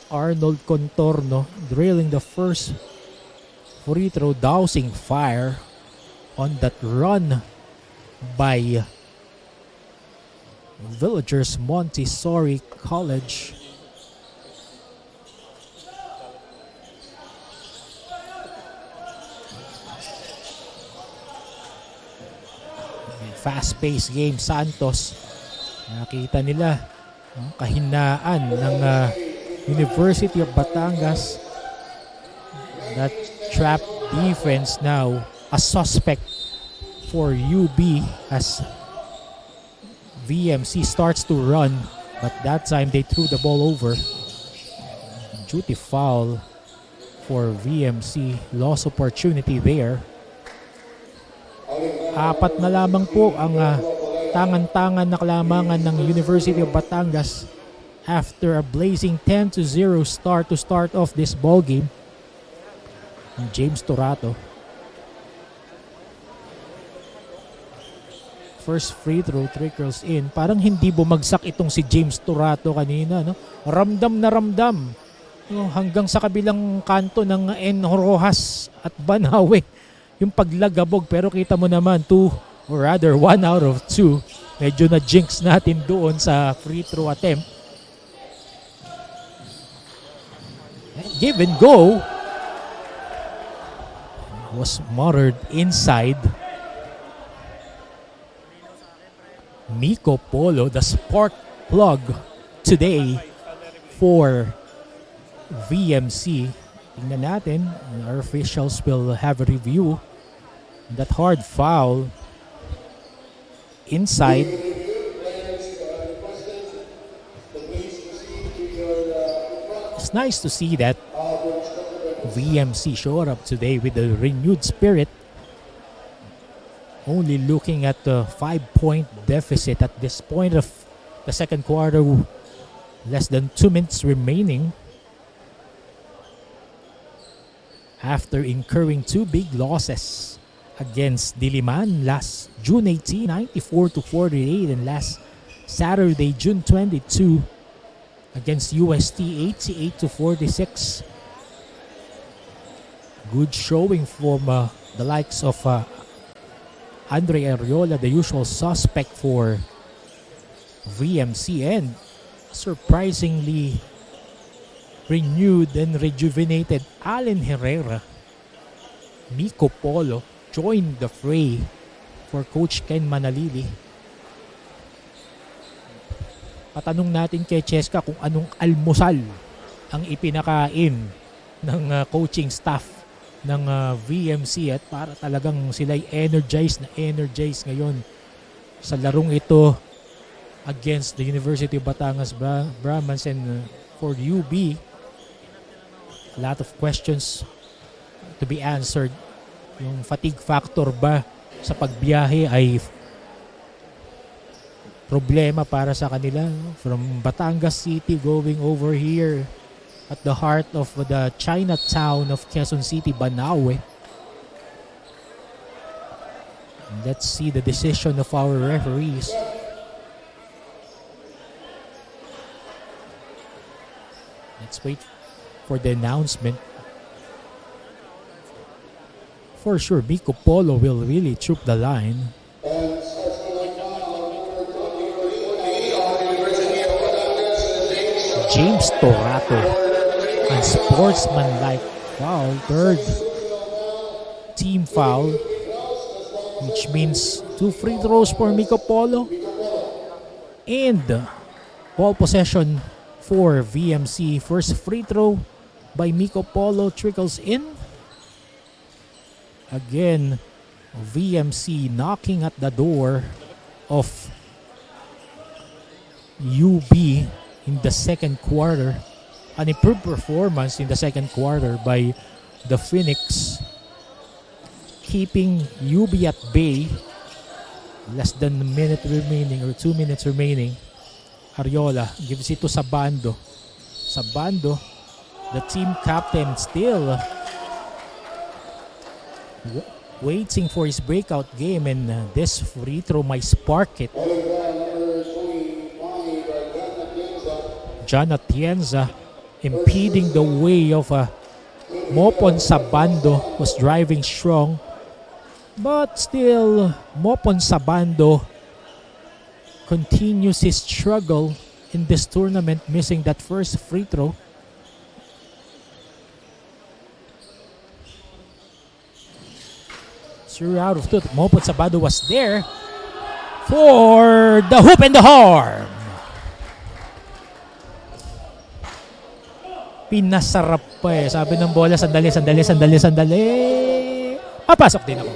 Arnold Contorno, drilling the first free throw, dousing fire on that run by Villagers Montessori College. Fast-paced game, Santos. Nakita nila ang kahinaan ng University of Batangas. That trap defense now a suspect for UB as VMC starts to run, but that time they threw the ball over. Duty foul for VMC. Lost opportunity there. 4 na lamang po ang tangan-tangan na kalamangan ng University of Batangas after a blazing 10-0 start to start off this ball game. James Torato. First free throw trickles in. Parang hindi bumagsak itong si James Torato kanina, no? Ramdam na ramdam. Hanggang sa kabilang kanto ng N. Rojas at Banawe. Yung paglagabog, pero kita mo naman 1 out of 2. Medyo na jinx natin doon sa free throw attempt. Give and go was mothered inside. Miko Polo, the spark plug today for VMC. Tingnan natin, our officials will have a review. That hard foul inside. It's nice to see that VMC showed up today with a renewed spirit. Only looking at the 5-point deficit at this point of the second quarter, less than 2 minutes remaining. After incurring 2 big losses against Diliman last June 18, 94-48, and last Saturday, June 22, against UST, 88-46. Good showing from the likes of Andre Ariola, the usual suspect for VMC, and surprisingly renewed and rejuvenated Allen Herrera. Miko Polo joined the fray for Coach Ken Manalili. Patanong natin kay Cheska kung anong almusal ang ipinakain ng coaching staff ng VMC, at para talagang sila'y energized ngayon sa larong ito against the University of Batangas Brahmans. And for UB, a lot of questions to be answered. Yung fatigue factor ba sa pagbiyahe ay problema para sa kanila, from Batangas City going over here at the heart of the Chinatown of Quezon City, Banawe. Let's see the decision of our referees. Let's wait for the announcement. For sure, Miko Polo will really troop the line. James Torato, unsportsmanlike foul, third team foul, which means 2 free throws for Miko Polo, and ball possession for VMC. First free throw by Miko Polo trickles in. Again, VMC knocking at the door of UB in the second quarter. An improved performance in the second quarter by the Phoenix, keeping UB at bay. Less than a minute remaining, or 2 minutes remaining. Ariola gives it to Sabando. Sabando, the team captain, still waiting for his breakout game, and this free throw might spark it. John Atienza impeding the way of Mopon Sabando, was driving strong, but still Mopon Sabando continues his struggle in this tournament, missing that first free throw. Sure, out of two, Mopon Sabando was there for the hoop and the horn. Pinasarap pa eh. Sabi ng bola, sandali. Papasok din ako.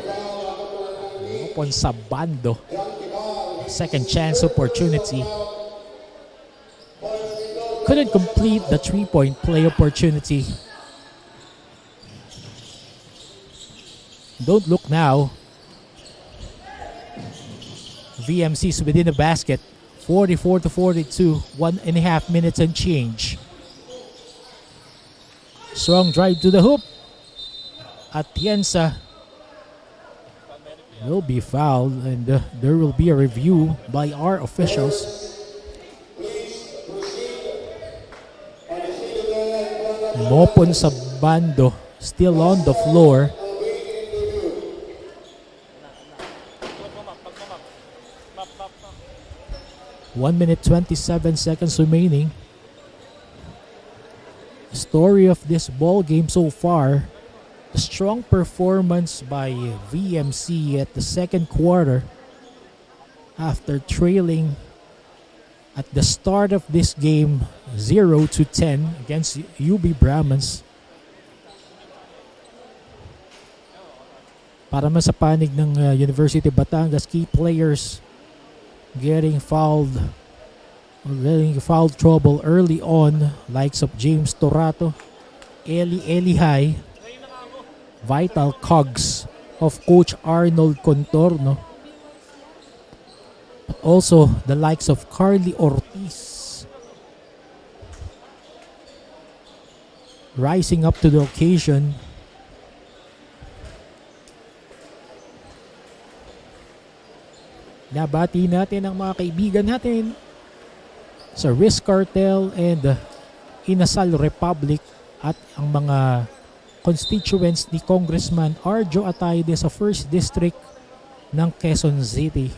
Mopon Sabando. Second chance opportunity. Couldn't complete the 3-point play opportunity. Don't look now. VMC's within the basket. 44-42. 1.5 minutes and change. Strong drive to the hoop. Atienza will be fouled, and there will be a review by our officials. Mopon Sabando still on the floor. One minute 27 seconds remaining. Story of this ball game so far, a strong performance by VMC at the second quarter after trailing at the start of this game 0-10 against UB Brahmans. Para man sa panig ng University of Batangas, key players getting foul trouble early on, likes of James Torato, Eli High, vital cogs of Coach Arnold Contorno. Also, the likes of Carly Ortiz rising up to the occasion. Nabati natin ang mga kaibigan natin sa Risk Cartel and Inasal Republic at ang mga constituents ni Congressman Arjo Atayde sa 1st District ng Quezon City.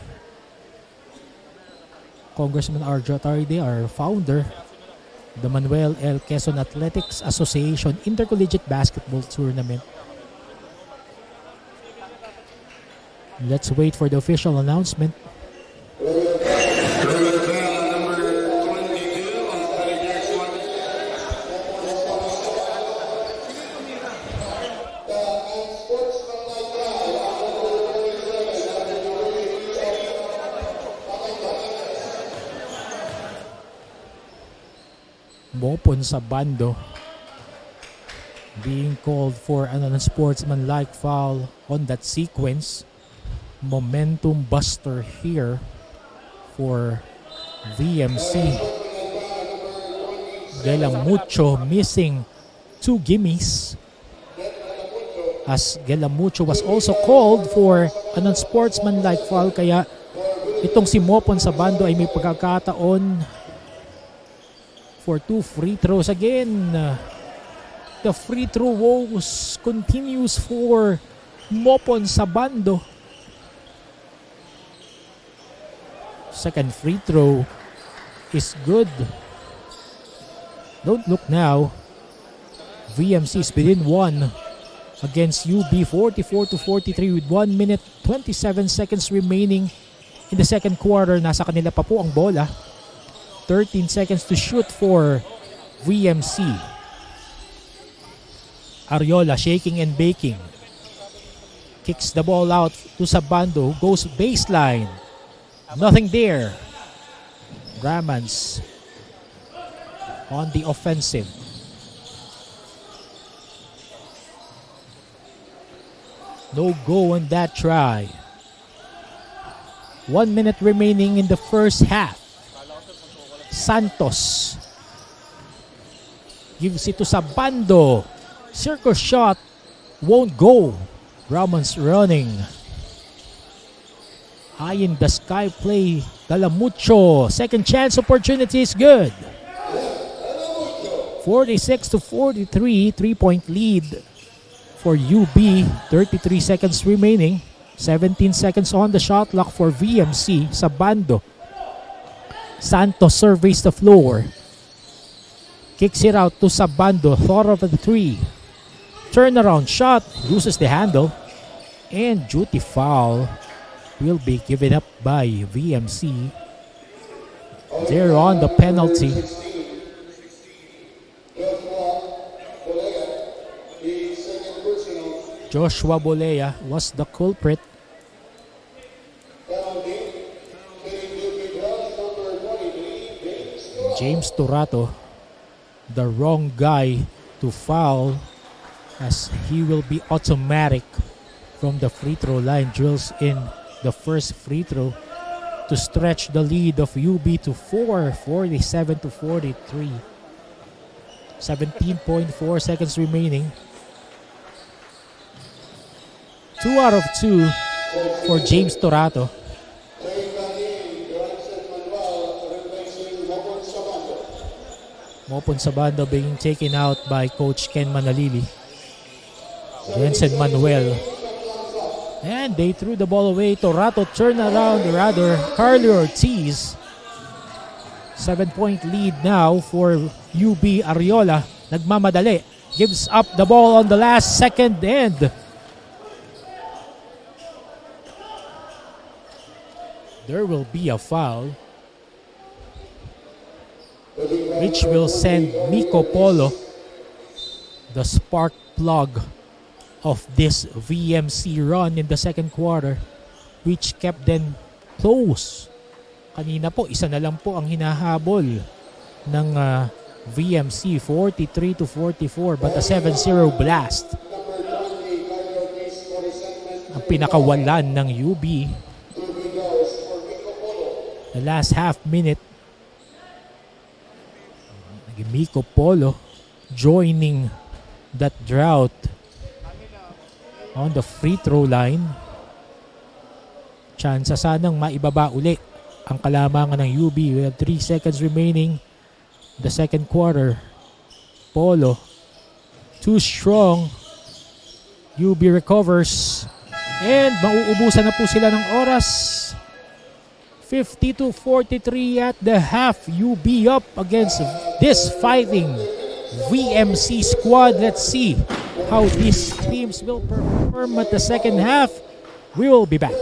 Congressman Arjo Atayde, our founder, the Manuel L. Quezon Athletics Association Intercollegiate Basketball Tournament. Let's wait for the official announcement. Mopon sa bando being called for an unsportsmanlike foul on that sequence. Momentum buster here for VMC. Gelamucho missing 2 gimmies, as Gelamucho was also called for an unsportsmanlike foul, kaya itong si Mopon sa bando ay may pagkakataon for 2 free throws again. The free throw woes continues for Mopon sa bando. Second free throw is good. Don't look now. VMC is within 1 against UB, 44-43 with 1 minute 27 seconds remaining in the second quarter. Nasa kanila pa po ang bola. 13 seconds to shoot for VMC. Ariola shaking and baking. Kicks the ball out to Sabando. Goes baseline. Nothing there. Ramans on the offensive. No go on that try. 1 minute remaining in the first half. Santos gives it to Sabando. Circle shot won't go. Ramans running. High in the sky play. Gelamucho. Second chance opportunity is good. 46-43. 3-point lead for UB. 33 seconds remaining. 17 seconds on the shot clock for VMC. Sabando. Santos surveys the floor. Kicks it out to Sabando. Thought of the 3. Turnaround shot. Loses the handle. And duty foul will be given up by VMC. They're on the penalty. Joshua Bolea was the culprit. James Turato, the wrong guy to foul, as he will be automatic from the free throw line. Drills in the first free throw to stretch the lead of UB to 4, 47-43. 17.4 seconds remaining. 2 out of 2 for James Turato. Mopon Sabando being taken out by Coach Ken Manalili. Vincent Manuel. And they threw the ball away. Turato turned around, rather. Carly Ortiz. 7-point lead now for UB. Ariola nagmamadali. Gives up the ball on the last second and there will be a foul, which will send Miko Polo, the spark plug of this VMC run in the second quarter, which kept them close. Kanina po, isa na lang po ang hinahabol ng VMC, 43-44, but a 7-0 blast ang pinakawalan ng UB. the last half minute. Miko Polo joining that drought on the free throw line. Chance sanang maibaba uli ang kalamangan ng UB. We have 3 seconds remaining the second quarter. Polo too strong. UB recovers and mauubusan na po sila ng oras. 50-43 at the half. UB up against this fighting VMC squad. Let's see how these teams will perform at the second half. We will be back.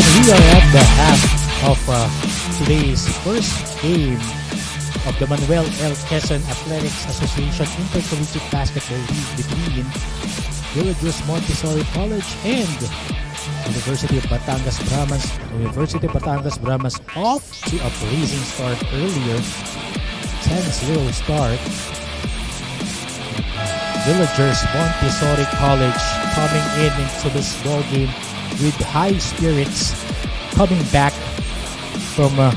And we are at the half of today's first game of the Manuel L. Quezon Athletics Association Intercollegiate Basketball League between Villagers Montessori College and University of Batangas Brahmas. University of Batangas Brahmas off to a blazing start earlier. 10-0 start. Villagers Montessori College coming into this ball game with high spirits, coming back from a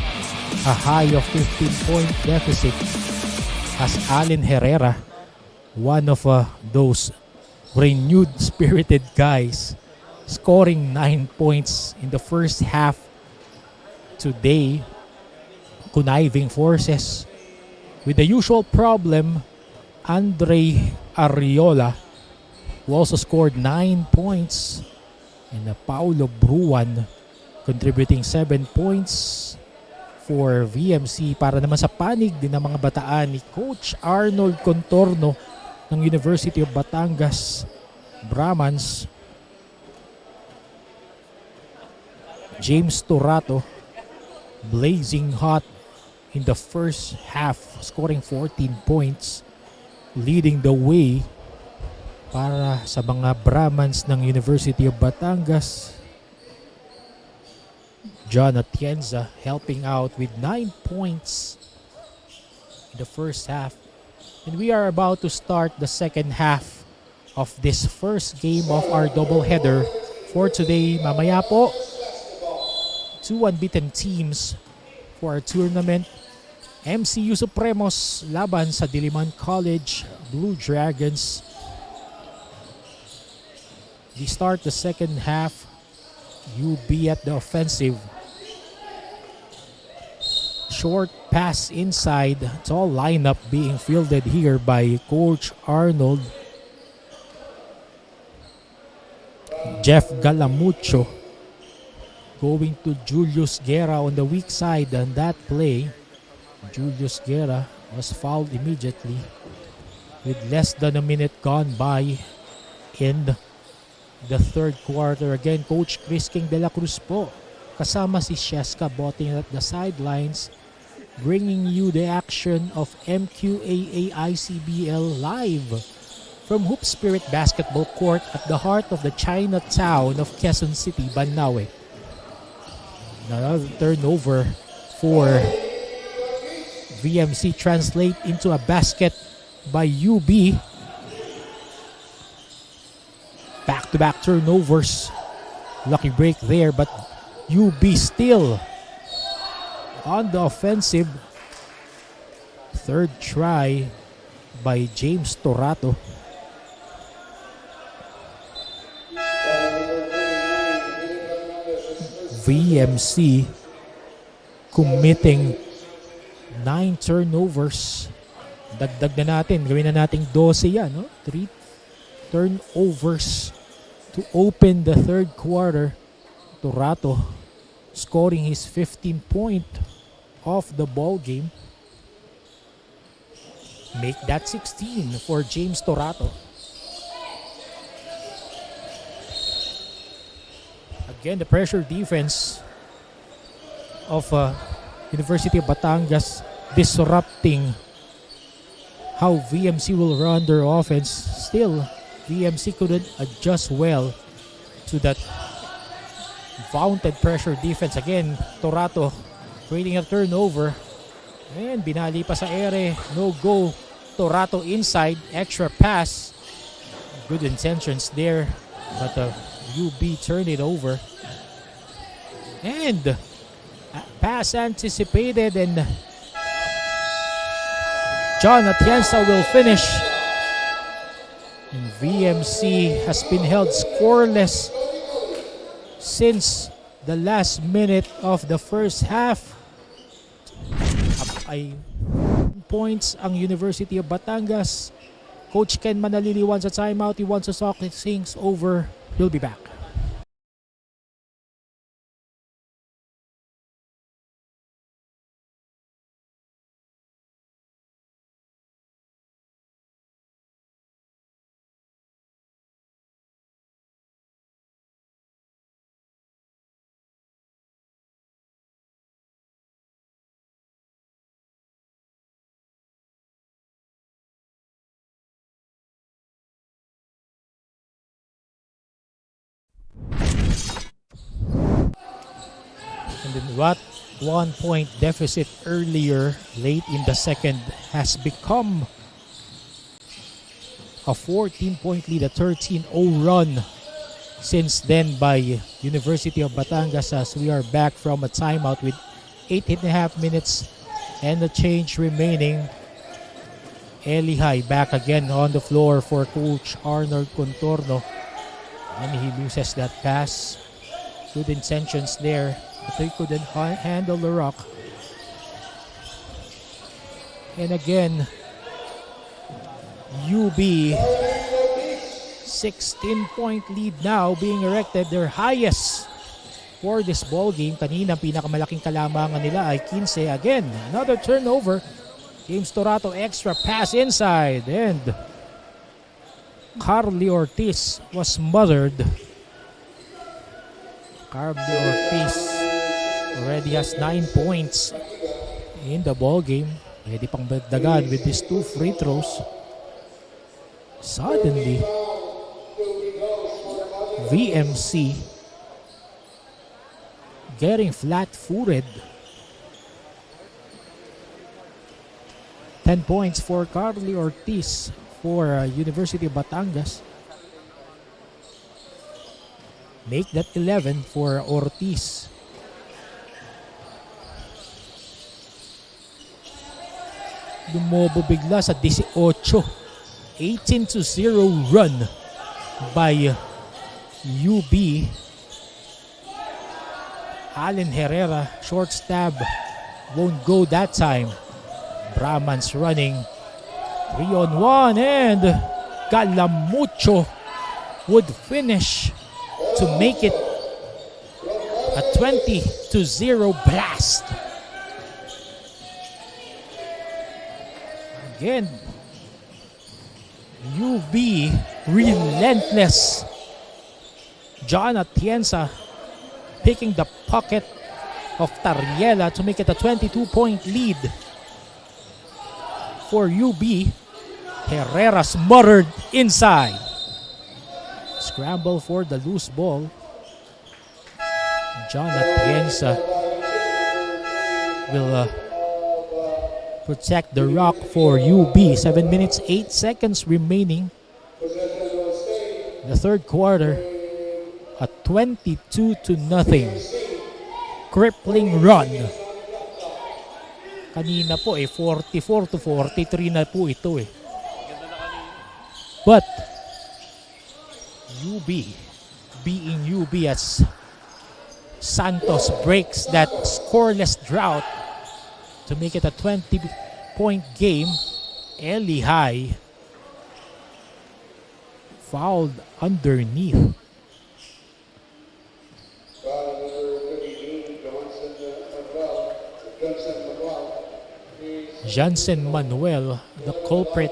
high of 15-point deficit as Allen Herrera, one of those renewed spirited guys, scoring 9 points in the first half. Today, conniving forces with the usual problem. Andre Ariola, who also scored 9 points, and Paulo Bruan contributing 7 points for VMC para naman sa panig din ng mga bataan ni Coach Arnold Contorno ng University of Batangas Brahmans. James Torato blazing hot in the first half, scoring 14 points, leading the way para sa mga Brahmans ng University of Batangas. John Atienza helping out with 9 points in the first half. And we are about to start the second half of this first game of our doubleheader for today. Mamaya po, 2 unbeaten teams for our tournament. MCU Supremos laban sa Diliman College Blue Dragons. We start the second half. UB at the offensive. Short pass inside. Tall lineup being fielded here by Coach Arnold. Jeff Galamucho going to Julius Guerra on the weak side on that play. Julius Guerra was fouled immediately with less than a minute gone by in the third quarter. Again, Coach Chris King de la Cruz po, kasama si Sheska Boting at the sidelines, bringing you the action of Mqaa-Icbl live from Hoop Spirit Basketball Court at the heart of the Chinatown of Quezon City, Banawe. Another turnover for VMC translate into a basket by UB. Back-to-back turnovers. Lucky break there, but UB still on the offensive. Third try by James Torato. VMC committing 9 turnovers. Dagdag na natin. Gawin na nating 12 yan. No? 3 turnovers to open the third quarter. Torato scoring his 15th point of the ball game. Make that 16 for James Torato. Again, the pressure defense of University of Batangas disrupting how VMC will run their offense. Still, VMC couldn't adjust well to that vaunted pressure defense. Again, Torato creating a turnover and binali pa sa ere. No go. Torato inside. Extra pass. Good intentions there, but UB turned it over. And pass anticipated, and John Atienza will finish. And VMC has been held scoreless since the last minute of the first half. Up ay points ang University of Batangas. Coach Ken Manalili wants a timeout. He wants to talk things over. He'll be back. And then what 1-point deficit earlier, late in the second, has become a 14-point lead, a 13-0 run since then by University of Batangas, as we are back from a timeout with 8.5 minutes and the change remaining. Eli High back again on the floor for Coach Arnold Contorno. And he loses that pass. Good intentions there, but they couldn't handle the rock. And again, UB 16-point lead now being erected, their highest for this ball game. Kanina pinakamalaking kalamangan nila ay 15. Again, another turnover. James Torato extra pass inside, and Carly Ortiz was smothered. Carly Ortiz already has 9 points in the ball game. Pwede pang dagdagan with these 2 free throws. Suddenly, VMC getting flat-footed. 10 points for Carly Ortiz for University of Batangas. Make that 11 for Ortiz. Lumobo bigla sa 18. 18-0 run by UB. Allen Herrera, short stab, won't go that time. Brahman's running 3-on-1, and Calamucho would finish to make it a 20-0 blast. Again, UB relentless. John Atienza picking the pocket of Tariela to make it a 22-point lead for UB. Herrera smothered inside. Scramble for the loose ball. John Atienza will protect the rock for UB. 7 minutes, 8 seconds remaining. The third quarter, a 22-0 crippling run. Kanina po 44-43 na po ito eh. But UB being UB as Santos breaks that scoreless drought to make it a 20-point game. Eli High fouled underneath. Jansen Manuel, the culprit.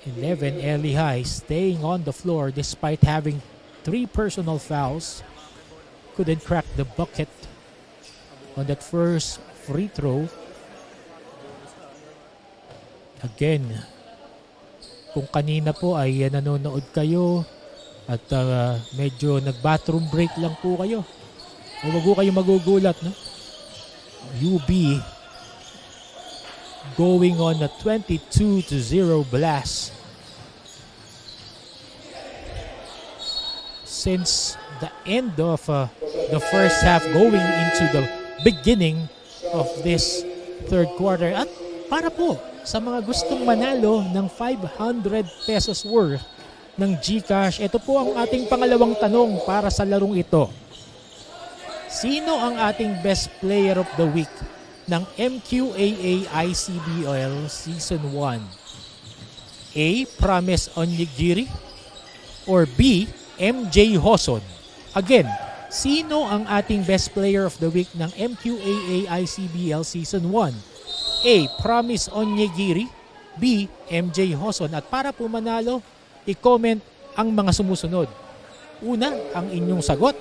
11, Eli High staying on the floor despite having 3 personal fouls. Couldn't crack the bucket on that first free throw. Again, kung kanina po ay nanonood kayo at medyo nag-bathroom break lang po kayo, huwag po kayo magugulat, no? UB going on a 22-0 blast. Since the end of the first half, going into the beginning of this third quarter. At para po sa mga gustong manalo ng 500 pesos worth ng GCash, ito po ang ating pangalawang tanong para sa larong ito. Sino ang ating best player of the week ng Mqaa-Icbl Season 1? A. Promise Onyegiri or B. MJ Hoson? Again, sino ang ating best player of the week ng Mqaa-Icbl Season 1? A. Promise Onyegiri, B. MJ Hoson. At para po manalo, i-comment ang mga sumusunod. Una, ang inyong sagot.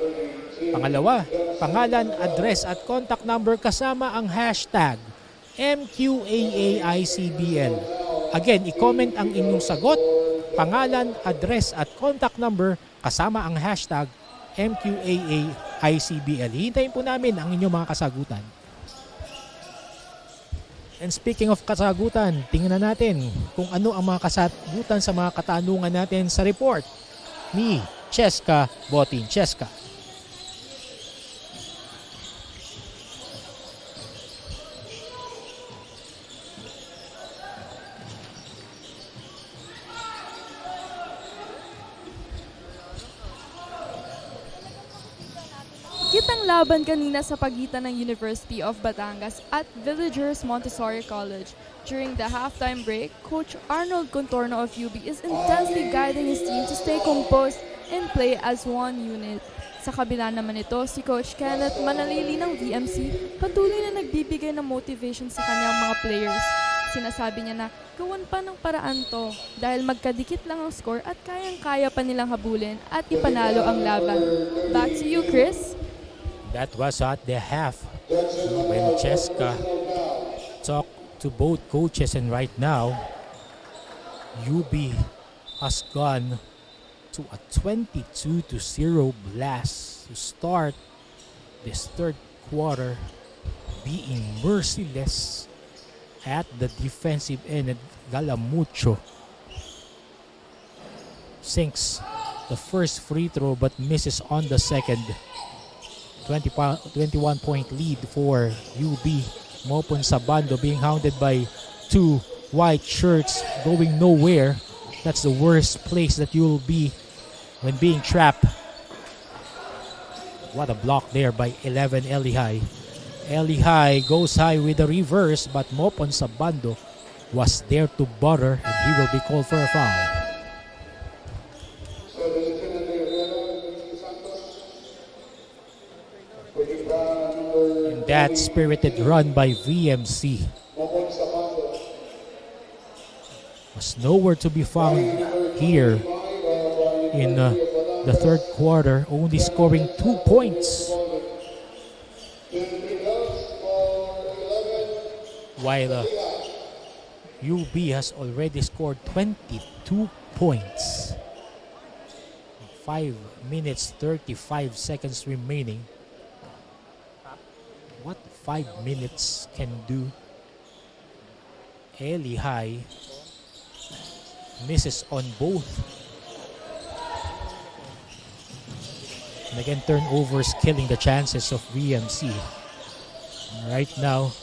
Pangalawa, pangalan, address at contact number kasama ang hashtag Mqaa-Icbl. Again, i-comment ang inyong sagot, pangalan, address at contact number kasama ang hashtag Mqaa-Icbl. Hintayin po namin ang inyong mga kasagutan. And speaking of kasagutan, tingnan natin kung ano ang mga kasagutan sa mga katanungan natin sa report ni Cheska Botin. Cheska. Kitang laban kanina sa pagitan ng University of Batangas at Villagers Montessori College. During the halftime break, Coach Arnold Contorno of UB is intensely guiding his team to stay composed and play as one unit. Sa kabila naman ito, si Coach Kenneth Manalili ng VMC patuloy na nagbibigay ng motivation sa kanyang mga players. Sinasabi niya na gawan pa ng paraan to dahil magkadikit lang ang score at kayang-kaya pa nilang habulin at ipanalo ang laban. Back to you, Chris. That was at the half when Cheska talked to both coaches, and right now UB has gone to a 22-0 blast to start this third quarter, being merciless at the defensive end. Galamucho sinks the first free throw but misses on the second. 21-point lead for UB. Mopon Sabando being hounded by two white shirts going nowhere. That's the worst place that you'll be when being trapped. What a block there by 11 Elihai. Elihai goes high with the reverse, but Mopon Sabando was there to butter, and he will be called for a foul. And that spirited run by VMC was nowhere to be found here in the third quarter, only scoring 2 points. While UB has already scored 22 points. 5 minutes 35 seconds remaining. What 5 minutes can do? Elihai misses on both. And again, turnovers killing the chances of VMC. Right now,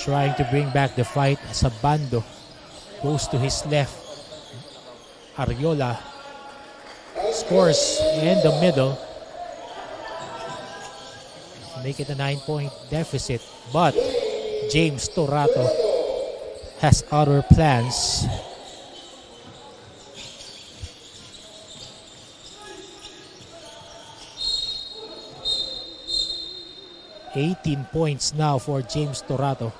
trying to bring back the fight. Sabando goes to his left. Ariola scores in the middle. Make it a 9-point deficit. But James Torato has other plans. $18 points now for James Torato.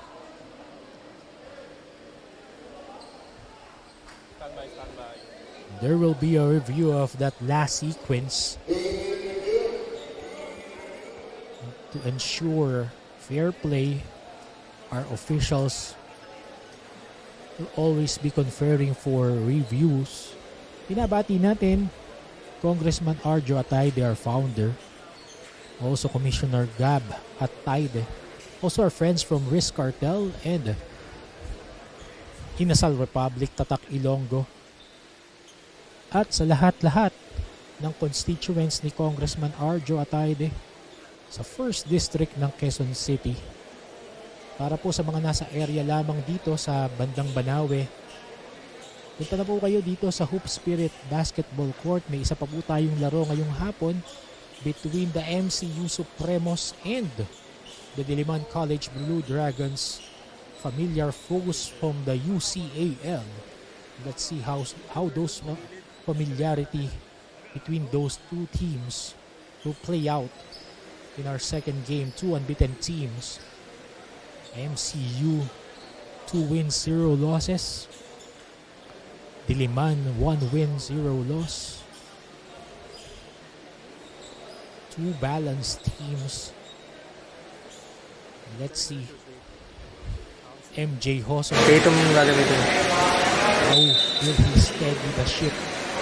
There will be a review of that last sequence to ensure fair play. Our officials will always be conferring for reviews. Pinabati natin Congressman Arjo Atayde, our founder. Also Commissioner Gab Atayde. Also our friends from Risk Cartel and Inasal Republic, Tatak Ilonggo. At sa lahat-lahat ng constituents ni Congressman Arjo Atayde sa 1st District ng Quezon City. Para po sa mga nasa area lamang dito sa bandang Banawe, punta na po kayo dito sa Hoop Spirit Basketball Court. May isa pa po tayong laro ngayong hapon between the MCU Supremos and the Diliman College Blue Dragons, familiar foes from the UCAL. Let's see how those familiarity between those two teams will play out in our second game. 2 unbeaten teams. MCU 2 wins, 0 losses. Diliman 1 win, 0 loss. 2 balanced teams. Let's see. MJ Hosso. Dito mong gagamitin. How will he steady the ship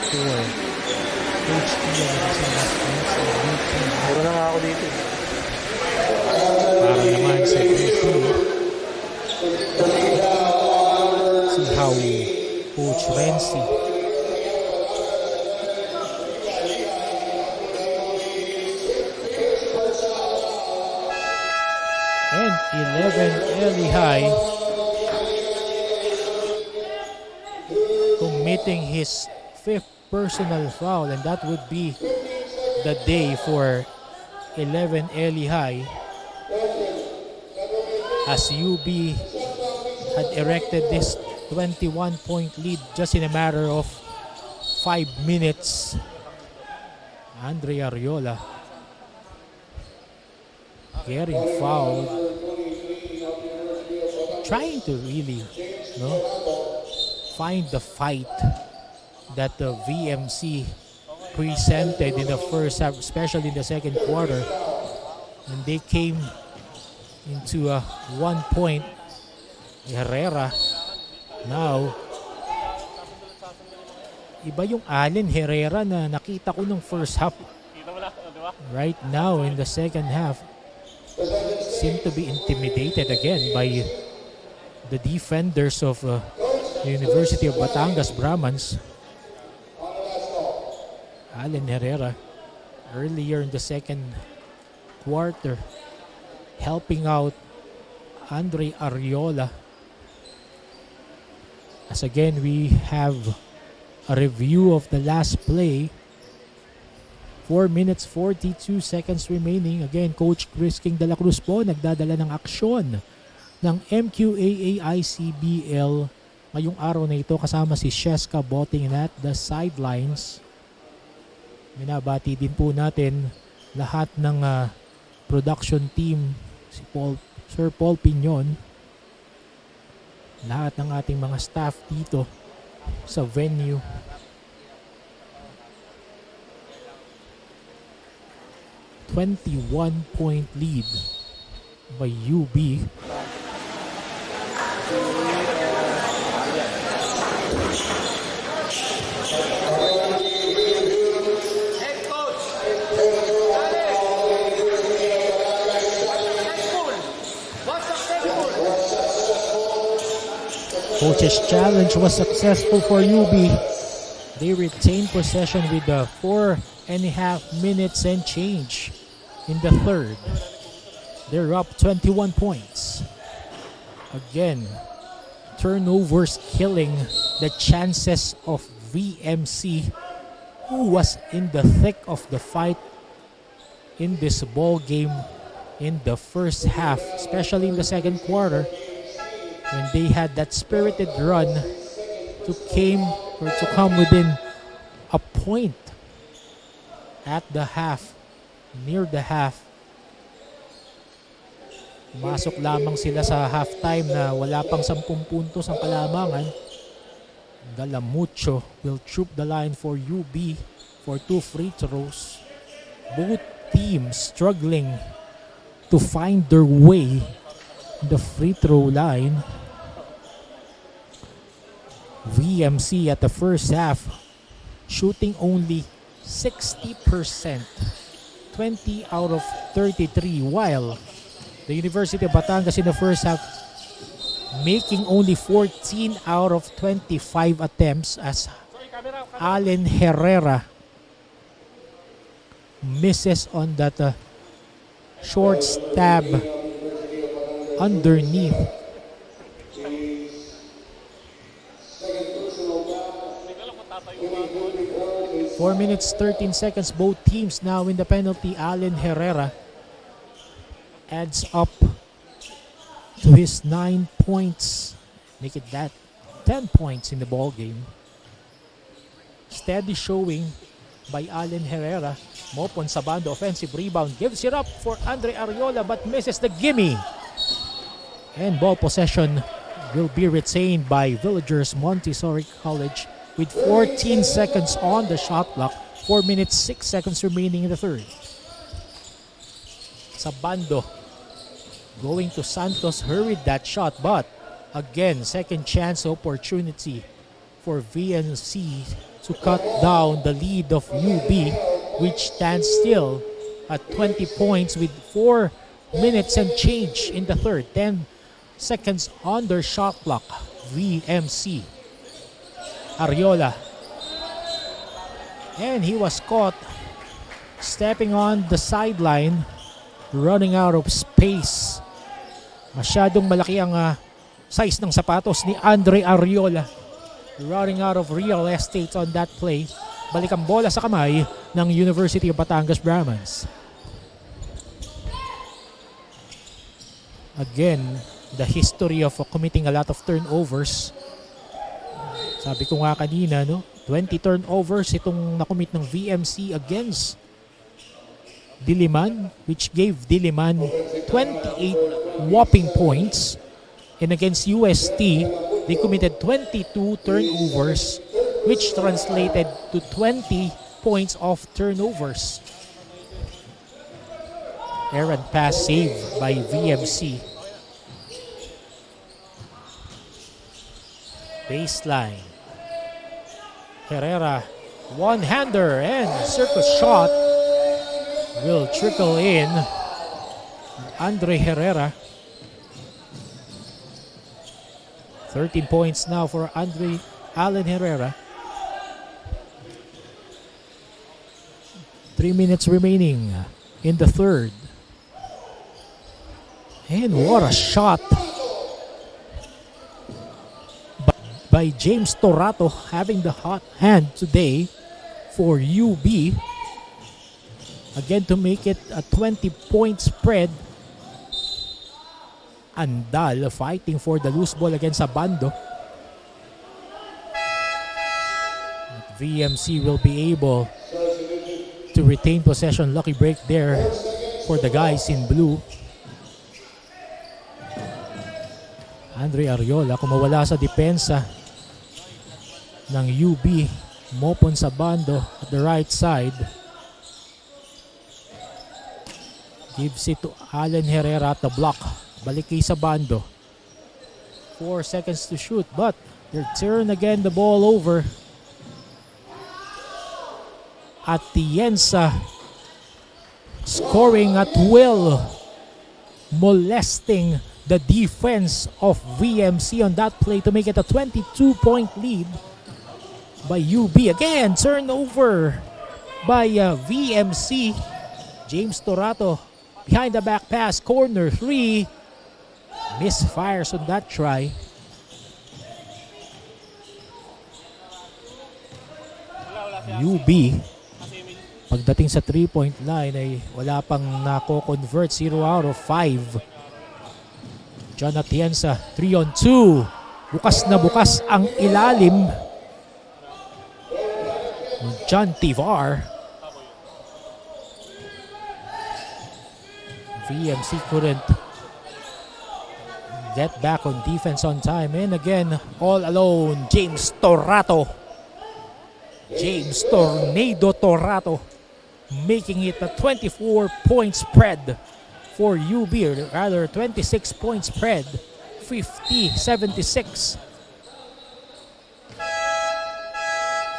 for Coach Ian and sa last points ng UP. Puro na nga ako dito. Para naman sa UP. See how Coach Renzi and 11 Eli High committing his 5th personal foul, and that would be the day for 11 Eli High as UB had erected this 21-point lead just in a matter of 5 minutes. Andre Ariola getting fouled, trying to really find the fight that the VMC presented in the first half, especially in the second quarter, and they came into a 1 point. Herrera now, iba yung Allen Herrera na nakita ko nung first half. Right now in the second half, seem to be intimidated again by the defenders of the University of Batangas Brahmans. Allen Herrera earlier in the second quarter helping out Andre Ariola. As again, we have a review of the last play. 4 minutes 42 seconds remaining. Again, Coach Chris King de la Cruz po nagdadala ng aksyon ng Mqaa-Icbl ngayong araw na ito kasama si Sheska Boting at the sidelines. Minabati din po natin lahat ng production team, si Sir Paul Piñon, lahat ng ating mga staff dito sa venue. .1 lead by UB. Coach's challenge was successful for UB. They retained possession with 4.5 minutes and change in the third. They're up 21 points. Again, turnovers killing the chances of VMC, who was in the thick of the fight in this ball game in the first half, especially in the second quarter, when they had that spirited run to come within a point at the half, near the half. Pumasok lamang sila sa halftime na wala pang 10 puntos ang kalamangan. Galamucho will troop the line for UB for 2 free throws. Both teams struggling to find their way in the free throw line. VMC at the first half shooting only 60%, 20 out of 33, while the University of Batangas in the first half making only 14 out of 25 attempts as Allen Herrera misses on that short stab underneath. 4 minutes 13 seconds, both teams now in the penalty. Allen Herrera adds up to his 9 points, make it that 10 points in the ball game. Steady showing by Allen Herrera. Mopon sa bando, offensive rebound, gives it up for Andre Ariola but misses the gimme. And ball possession will be retained by Villagers Montessori College with 14 seconds on the shot clock. 4 minutes 6 seconds remaining in the third. Sa bando, going to Santos, hurried that shot, but again, second chance opportunity for VNC to cut down the lead of UB, which stands still at 20 points with 4 minutes and change in the third. 10 seconds on their shot clock. VMC. Ariola. And he was caught stepping on the sideline, running out of space. Masyadong malaki ang size ng sapatos ni Andre Ariola. Running out of real estate on that play. Balik ang bola sa kamay ng University of Batangas Brahmans. Again, the history of committing a lot of turnovers. Sabi ko nga kanina, no? 20 turnovers itong nakomit ng VMC against Diliman, which gave Diliman 28 whopping points. And against UST, they committed 22 turnovers, which translated to 20 points of turnovers. Errant pass saved by VMC. Baseline. Herrera, one-hander and circus shot will trickle in. Andre Herrera. 13 points now for Allen Herrera. 3 minutes remaining in the third. And what a shot by James Torato, having the hot hand today for UB. Again, to make it a 20-point spread. Andal fighting for the loose ball against Abando. But VMC will be able to retain possession. Lucky break there for the guys in blue. Andre Ariola kumawala sa depensa ng UB. Mopon sa bando at the right side. Gives it to Allen Herrera at the block. Balik kay sa bando. 4 seconds to shoot, but they turn again the ball over. Atienza scoring at will, molesting the defense of VMC on that play to make it a 22-point lead by UB. Again, turnover by VMC. James Torato behind the back pass, corner 3. Misfires on that try. UB, pagdating sa 3-point line ay wala pang nako-convert. 0 out of 5. John Atienza, 3-on-2. Bukas na bukas ang ilalim. John Tivar. VMC couldn't get back on defense on time. And again, all alone, James Torato. James Tornado Torato making it a 24-point spread for UB, or rather 26-point spread, 50-76.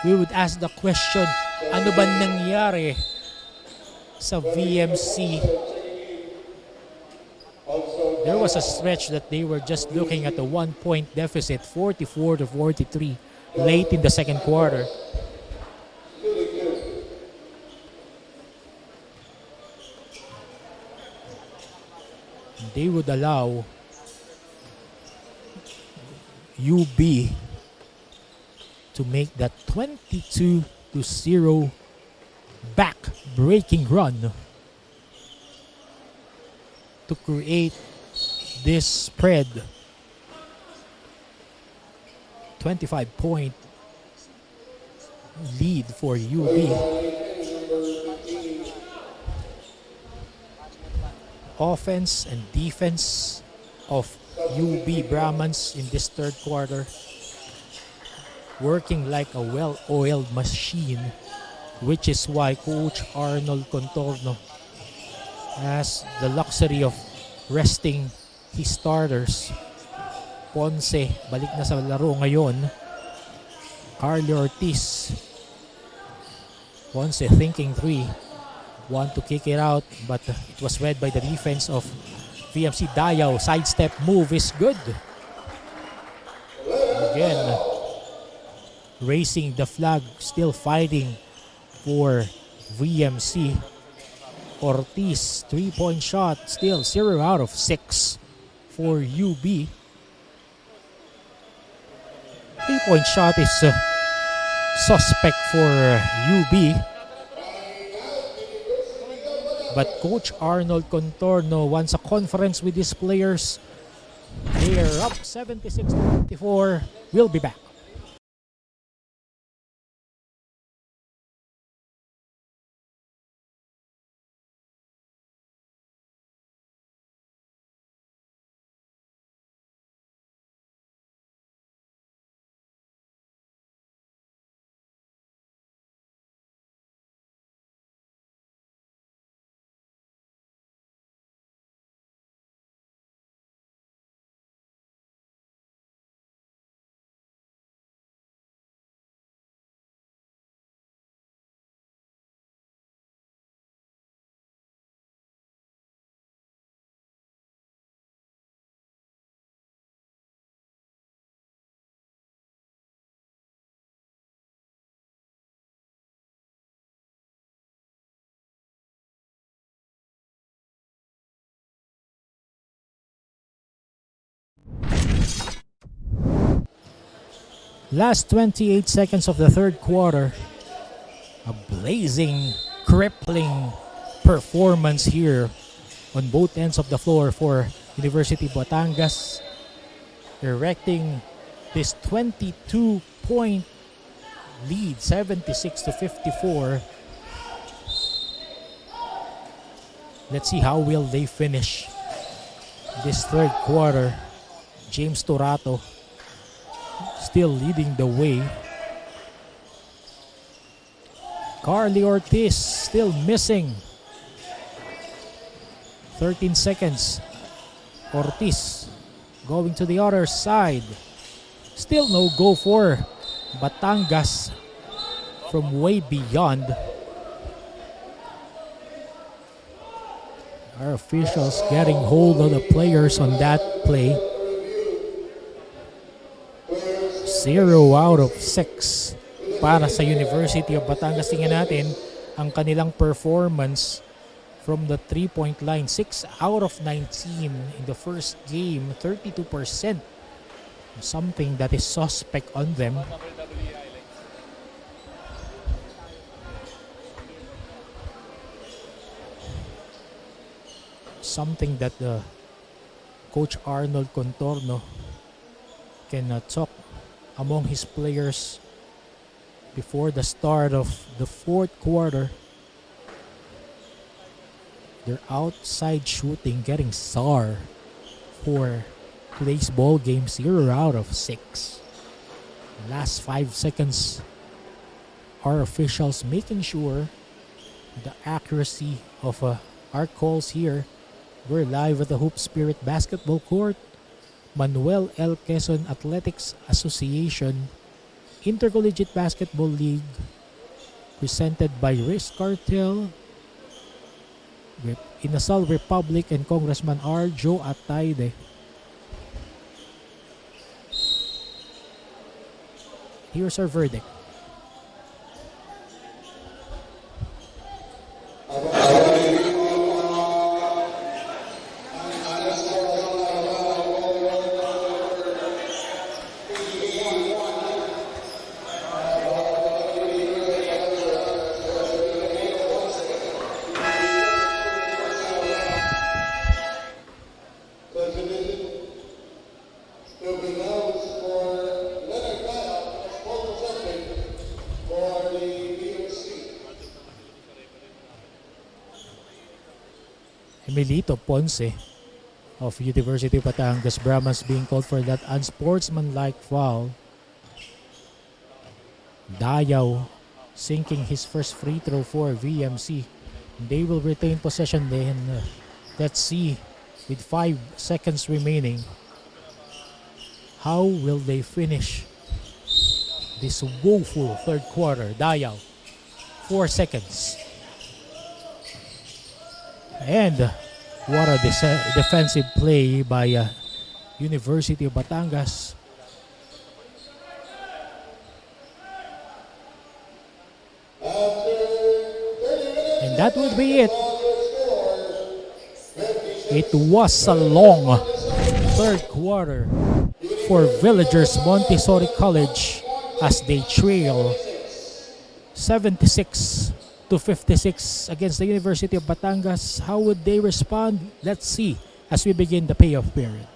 We would ask the question, ano ba nangyari sa VMC? There was a stretch that they were just looking at a 1-point deficit, 44-43, late in the second quarter. They would allow UB to make that 22-0 back-breaking run to create this spread. 25-point lead for UB. Offense and defense of UB Brahmans in this third quarter working like a well-oiled machine, which is why Coach Arnold Contorno has the luxury of resting his starters. Ponce, balik na sa laro ngayon. Carly Ortiz Ponce thinking three. Want to kick it out, but it was read by the defense of VMC. Dayaw, sidestep move is good. Again, raising the flag, still fighting for VMC. Ortiz, 3-point shot, still 0 out of 6 for UB. 3-point shot is suspect for UB. But Coach Arnold Contorno wants a conference with his players. They are up 76-54. We'll be back. Last 28 seconds of the third quarter. A blazing, crippling performance here on both ends of the floor for University Batangas, erecting this 22-point lead, 76-54. Let's see how will they finish this third quarter. James Torato still leading the way. Carly Ortiz still missing. 13 seconds. Ortiz going to the other side. Still no go for Batangas from way beyond. Our officials getting hold of the players on that play. 0 out of 6 para sa University of Batangas. Tingnan natin ang kanilang performance from the 3-point line. 6 out of 19 in the first game, 32%. Something that is suspect on them. Something that Coach Arnold Contorno can talk among his players before the start of the fourth quarter. Their outside shooting getting SAR for today's ball game, 0 out of 6. Last 5 seconds, our officials making sure the accuracy of our calls here. We're live at the Hoop Spirit Basketball Court, Manuel L. Quezon Athletics Association Intercollegiate Basketball League, presented by Risk Cartel, Inasal Republic, and Congressman R. Joe Atayde. Here's our verdict. Emilito Ponce of University of Batangas Brahmas being called for that unsportsmanlike foul. Dayaw sinking his first free throw for VMC. They will retain possession then. Let's see, with 5 seconds remaining, how will they finish this woeful third quarter? Dayaw 4 seconds. And what a defensive play by University of Batangas. And that would be it. It was a long third quarter for Villagers Montessori College as they trail 76 to 56 against the University of Batangas. How would they respond? Let's see as we begin the payoff period.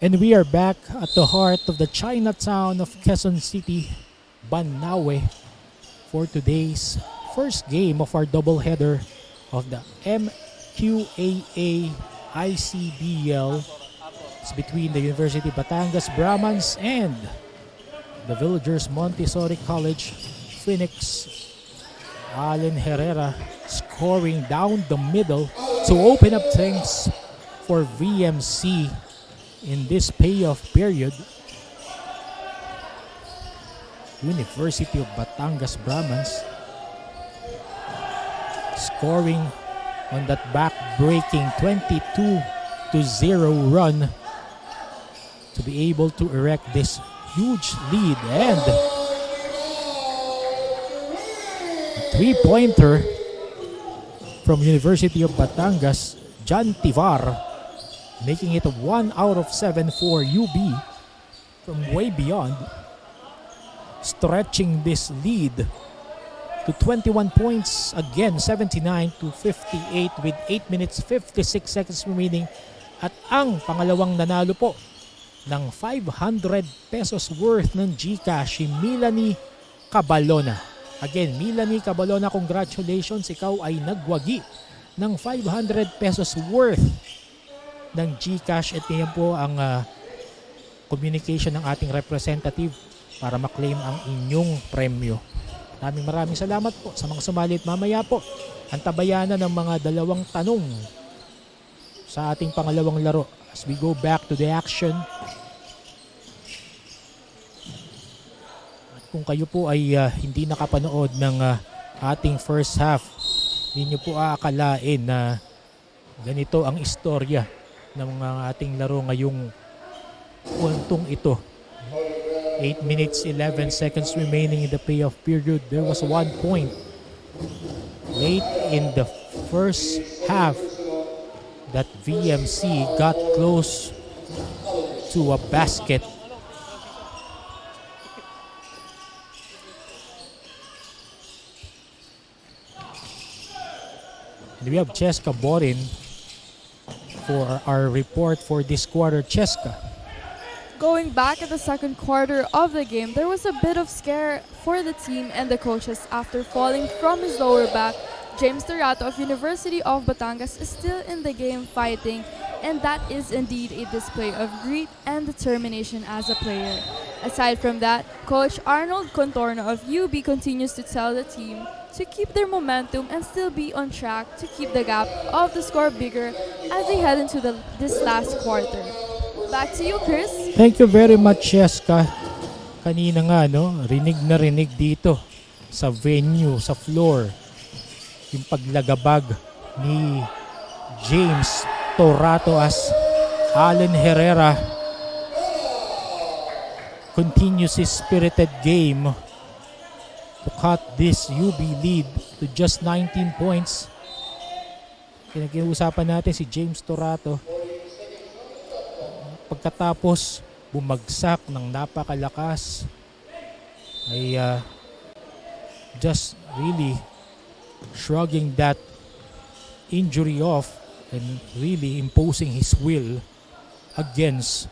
And we are back at the heart of the Chinatown of Quezon City, Banawe, for today's first game of our doubleheader of the Mqaa-Icbl. It's between the University of Batangas Brahmans and the Villagers Montessori College Phoenix. Allen Herrera scoring down the middle to open up things for VMC in this payoff period. University of Batangas Brahmans scoring on that back-breaking 22-0 run to be able to erect this huge lead. And a three-pointer from University of Batangas, Jan Tivar, making it a 1 out of 7 for UB from way beyond, stretching this lead to 21 points again, 79 to 58 with 8 minutes 56 seconds remaining. At ang pangalawang nanalo po ng 500 pesos worth ng GCash, si Melanie Cabalona. Again, Melanie Cabalona, congratulations, ikaw ay nagwagi ng 500 pesos worth ng GCash. At yan po ang communication ng ating representative para maklaim ang inyong premyo. Maraming salamat po sa mga sumalit. Mamaya po ang tabayanan ng mga dalawang tanong sa ating pangalawang laro as we go back to the action. At kung kayo po ay hindi nakapanood ng ating first half, hindi nyo po aakalain na ganito ang istorya ng mga ating laro ngayong puntong ito. 8 minutes 11 seconds remaining in the payoff period. There was 1 point late in the first half that VMC got close to a basket. And we have Cheska Borin for our report for this quarter. Cheska. Going back at the second quarter of the game, there was a bit of scare for the team and the coaches after falling from his lower back. James Dorato of University of Batangas is still in the game fighting, and that is indeed a display of grit and determination as a player. Aside from that, Coach Arnold Contorno of UB continues to tell the team to keep their momentum and still be on track to keep the gap of the score bigger as they head into this last quarter. Back to you, Chris. Thank you very much, Cheska. Kanina nga, rinig na rinig dito sa venue, sa floor, yung paglagabag ni James Dorato as Allen Herrera continues his spirited game to cut this UB lead to just 19 points. Pinag-iusapan natin si James Torato. Pagkatapos bumagsak ng napakalakas ay just really shrugging that injury off and really imposing his will against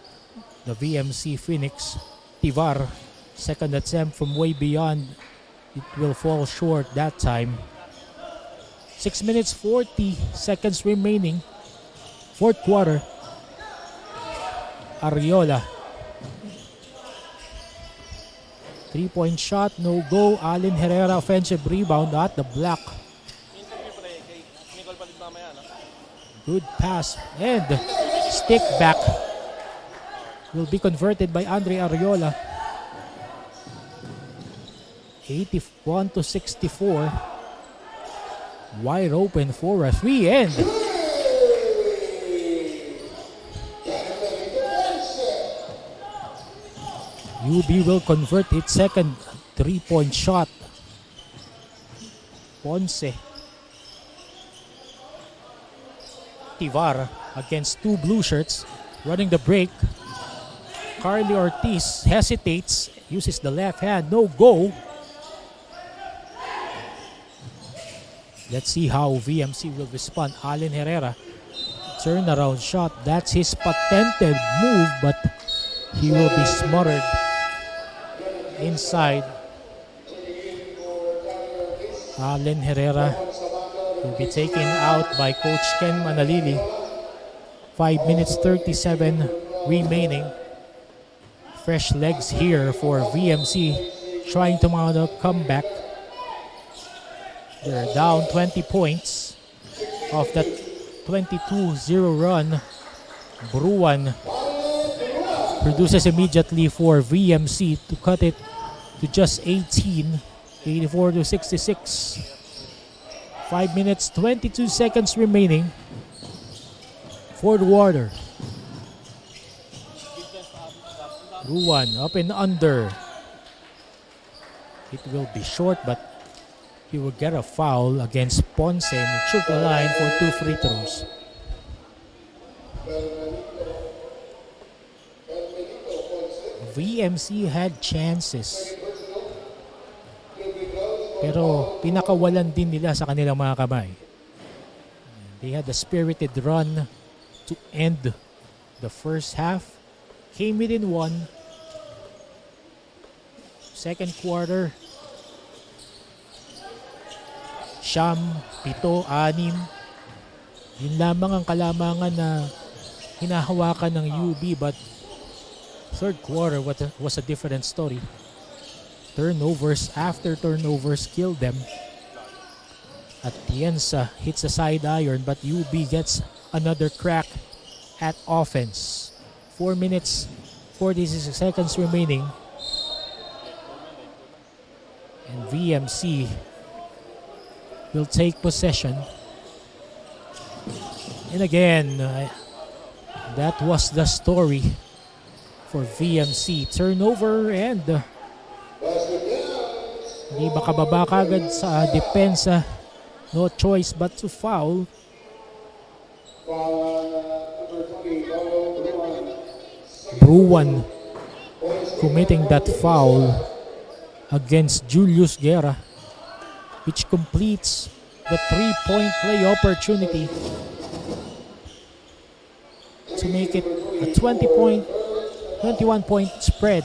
the VMC Phoenix. Tivar, second attempt from way beyond. It will fall short that time. 6 minutes 40 seconds remaining. Fourth quarter. Ariola. 3-point shot, no go. Allen Herrera offensive rebound at the block. Good pass and stick back will be converted by Andre Ariola. 81-64. Wide open for a 3 and UB will convert its second 3-point shot. Ponce. Tivar against two blue shirts. Running the break. Carly Ortiz hesitates. Uses the left hand. No go. Let's see how VMC will respond. Allen Herrera. Turnaround shot. That's his patented move, but he will be smothered inside. Allen Herrera will be taken out by Coach Ken Manalili. 5 minutes 37 remaining. Fresh legs here for VMC trying to mount a comeback. They're down 20 points off that 22-0 run. Bruan produces immediately for VMC to cut it to just 18, 84-66. 5 minutes, 22 seconds remaining. Fourth quarter. Bruan up and under. It will be short, but he will get a foul against Ponce and shoot the line for 2 free throws. VMC had chances, pero pinakawalan din nila sa kanilang mga kamay. They had a spirited run to end the first half. Came within one. Second quarter, Siyam, 7, 6. Yun lamang ang kalamangan na hinahawakan ng UB, but third quarter was a different story. Turnovers after turnovers killed them. Atienza hits a side iron, but UB gets another crack at offense. 4 minutes, 46 seconds remaining. And VMC will take possession. And again, that was the story for VMC. Turnover and hindi makababa kagad sa depensa. No choice but to foul. Bruan committing that foul against Julius Guerra, which completes the 3-point play opportunity to make it a 21-point spread.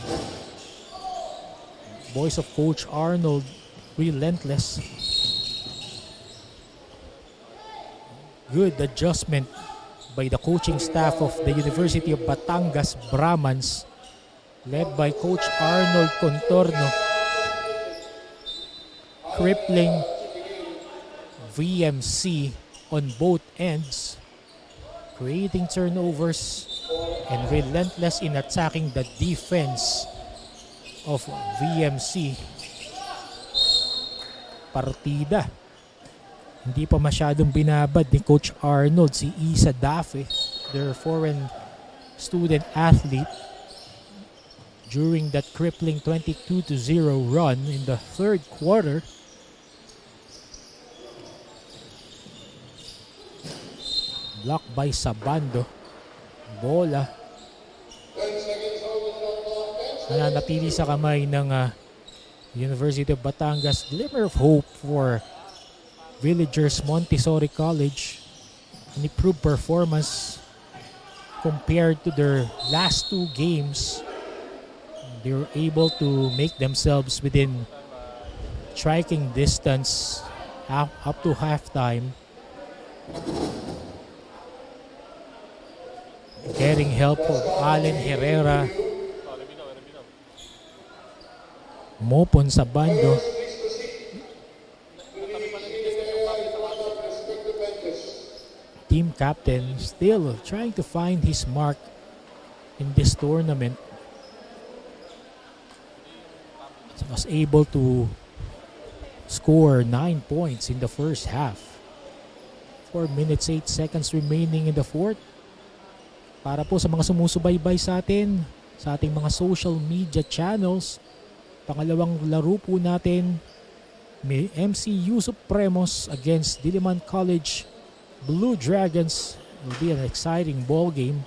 Boys of Coach Arnold, relentless. Good adjustment by the coaching staff of the University of Batangas Brahmans, led by Coach Arnold Contorno. Crippling VMC on both ends, creating turnovers and relentless in attacking the defense of VMC. Partida. Hindi pa masyadong binabad ni Coach Arnold si Isa Dafe, their foreign student athlete, during that crippling 22-0 run in the third quarter. Blocked by Sabando. Bola. Nananatili sa kamay ng University of Batangas. Glimmer of hope for Villagers Montessori College. An improved performance compared to their last two games. They were able to make themselves within striking distance up to halftime. Getting help of Allen Herrera. Mopon sa bando. Team captain still trying to find his mark in this tournament. Was able to score 9 points in the first half. 4 minutes 8 seconds remaining in the fourth. Para po sa mga sumusubaybay sa atin, sa ating mga social media channels, pangalawang laro po natin, may MCU Supremos against Diliman College Blue Dragons. Will be an exciting ball game.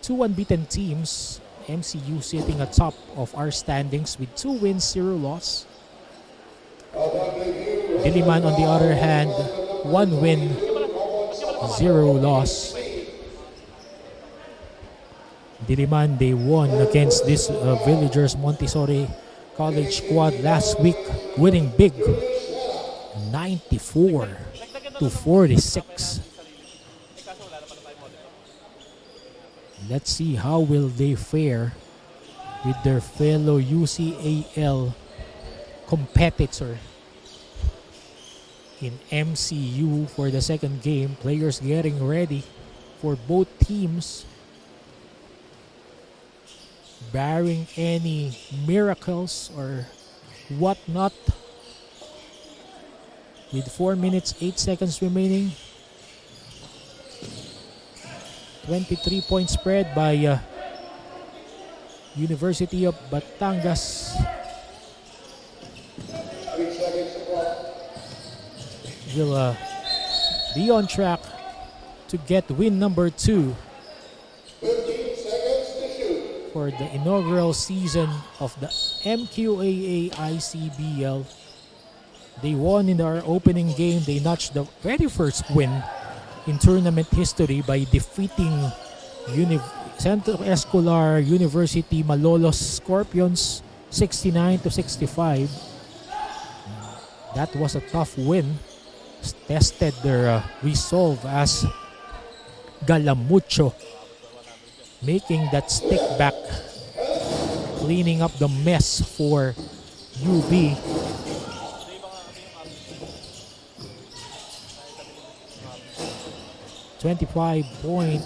Two unbeaten teams. MCU sitting atop of our standings with 2 wins, 0 loss. Diliman on the other hand, 1 win, 0 loss. Diliman, they won against this Villagers Montessori College squad last week, winning big, 94-46. Let's see how will they fare with their fellow UCAL competitor in MCU for the second game. Players getting ready for both teams. Barring any miracles or whatnot. With 4 minutes 8 seconds remaining. 23-point spread by University of Batangas. Will be on track to get win number 2 for the inaugural season of the Mqaa-Icbl. They won in our opening game. They notched the very first win in tournament history by defeating Centro Escolar University Malolos Scorpions 69-65. That was a tough win. Tested their resolve as Galamucho making that stick back, cleaning up the mess for UB. .25-point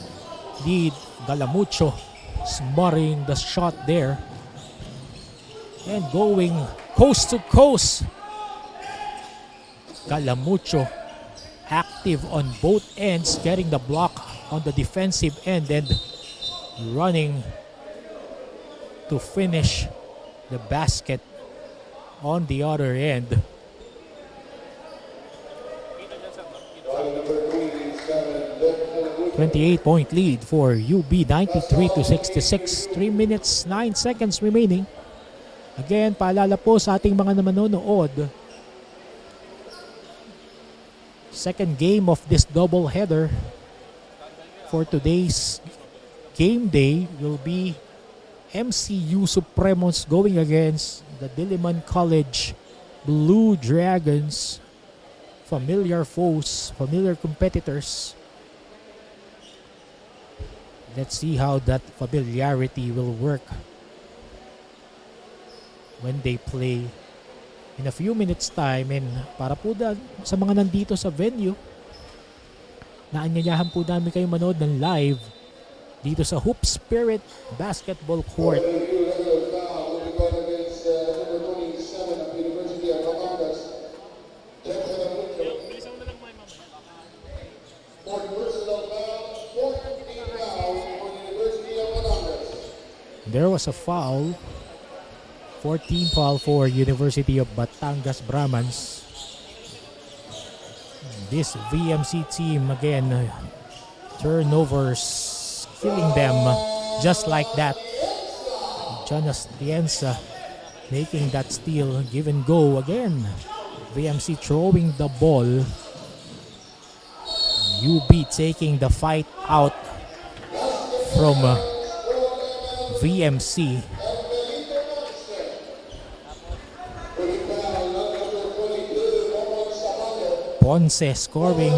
lead. Galamucho smothering the shot there and going coast to coast. Galamucho active on both ends, getting the block on the defensive end and running to finish the basket on the other end. 28-point lead for UB, 93-66. 3 minutes 9 seconds remaining. Again, paalala po sa ating mga manonood, second game of this doubleheader for today's game day will be MCU Supremos going against the Diliman College Blue Dragons. Familiar foes, familiar competitors. Let's see how that familiarity will work when they play in a few minutes time. And para po sa mga nandito sa venue, naanyayahan po namin kayo manood ng live dito sa Hoop Spirit Basketball Court. There was a foul. 14 foul for University of Batangas Brahmans. this VMC team again. Turnovers killing them just like that. Jonas Tienza making that steal, give and go again. VMC throwing the ball. UB taking the fight out from VMC. Ponce scoring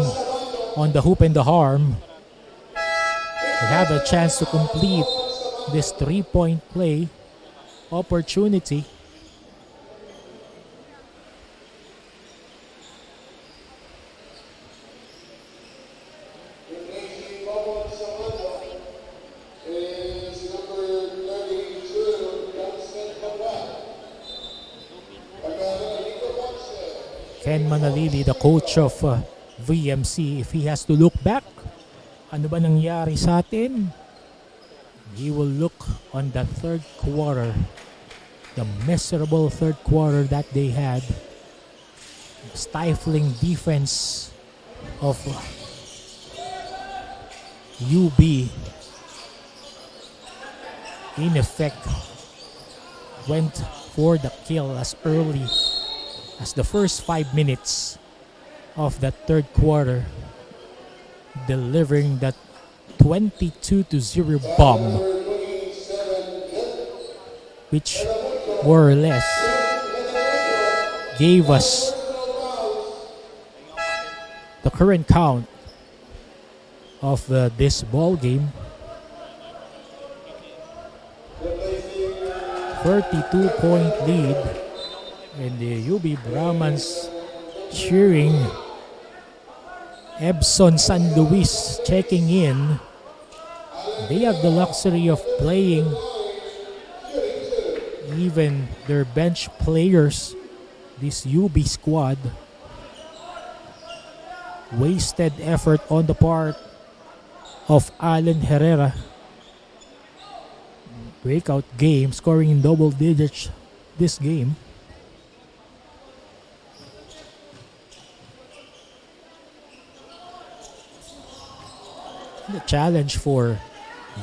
on the hoop and the harm. They have a chance to complete this three-point play opportunity. Ken Manalili, the coach of VMC, if he has to look back, ano ba nangyari sa atin? He will look on that third quarter, the miserable third quarter that they had. Stifling defense of UB. In effect, went for the kill as early as the first 5 minutes of that third quarter, delivering that 22-0 bomb, which more or less gave us the current count of this ball game. 32-point lead, and the UB Brahmans cheering. Ebson San Luis checking in. They have the luxury of playing even their bench players, this UB squad. Wasted effort on the part of Alan Herrera. Breakout game, scoring in double digits this game. The challenge for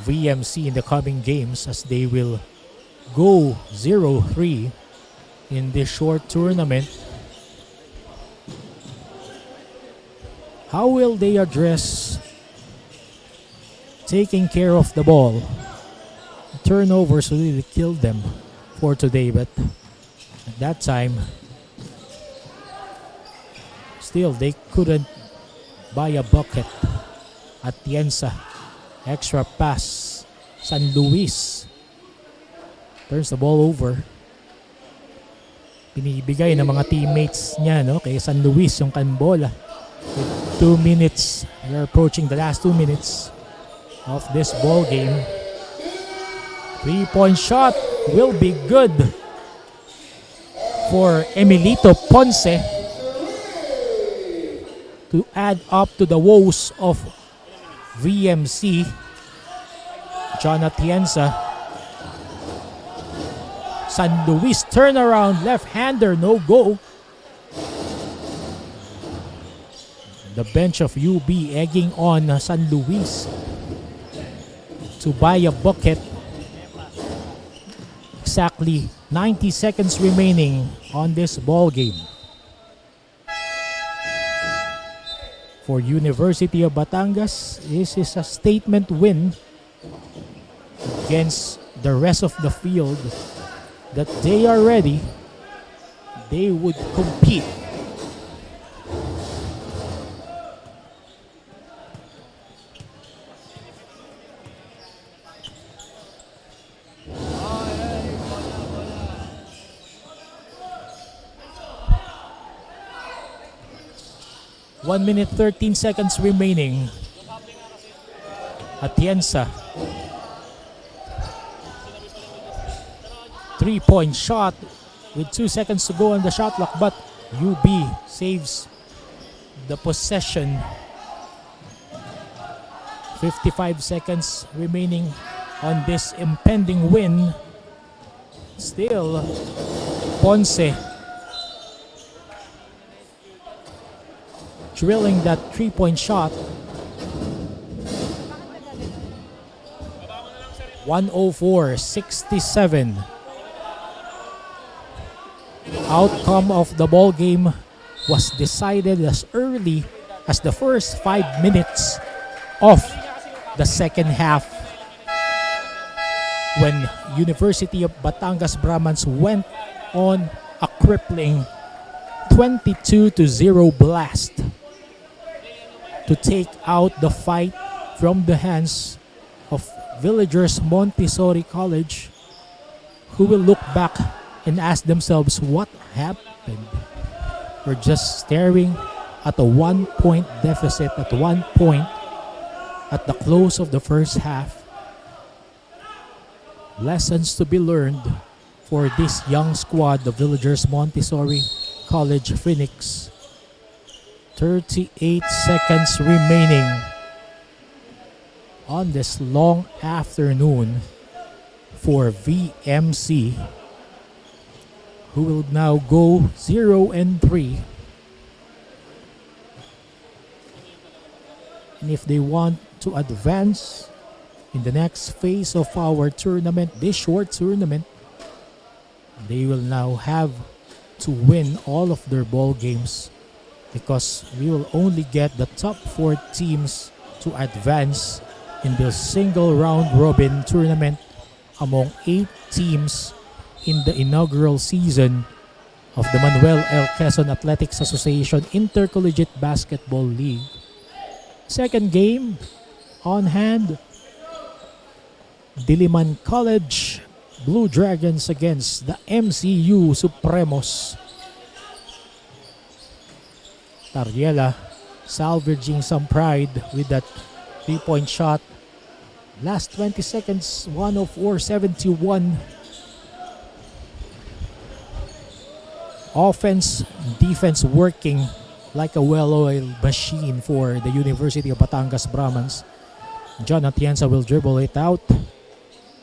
VMC in the coming games, as they will go 0-3 in this short tournament. How will they address taking care of the ball? Turnovers really killed them for today, but at that time, still they couldn't buy a bucket. Atienza, extra pass. San Luis turns the ball over. Pinibigay ng mga teammates niya, no, kay San Luis yung kanbola. With 2 minutes, we are approaching the last 2 minutes of this ball game. 3-point shot will be good for Emilito Ponce to add up to the woes of VMC. Jonathanza. San Luis turnaround, left-hander, no go. The bench of UB egging on San Luis to buy a bucket. Exactly 90 seconds remaining on this ball game. For University of Batangas, this is a statement win against the rest of the field that they are ready. They would compete. One minute 13 seconds remaining. Atienza. 3-point shot with 2 seconds to go on the shot clock, but UB saves the possession. 55 seconds remaining on this impending win. Still, Ponce drilling that 3-point shot. 104-67. Outcome of the ball game was decided as early as the first 5 minutes of the second half, when University of Batangas Brahmans went on a crippling 22-0 blast to take out the fight from the hands of Villagers Montessori College, who will look back and ask themselves what happened. We're just staring at a 1-point deficit at one point at the close of the first half. Lessons to be learned for this young squad, the Villagers Montessori College Phoenix. 38 seconds remaining on this long afternoon for VMC, who will now go 0-3. And if they want to advance in the next phase of our tournament, this short tournament, they will now have to win all of their ball games, because we will only get the top 4 teams to advance in the single round robin tournament among 8 teams in the inaugural season of the Manuel L. Quezon Athletics Association Intercollegiate Basketball League. Second game on hand, Diliman College Blue Dragons against the MCU Supremos. Tariela salvaging some pride with that 3-point shot. Last 20 seconds, 104-71. Offense, defense working like a well-oiled machine for the University of Batangas Brahmans. John Atienza will dribble it out.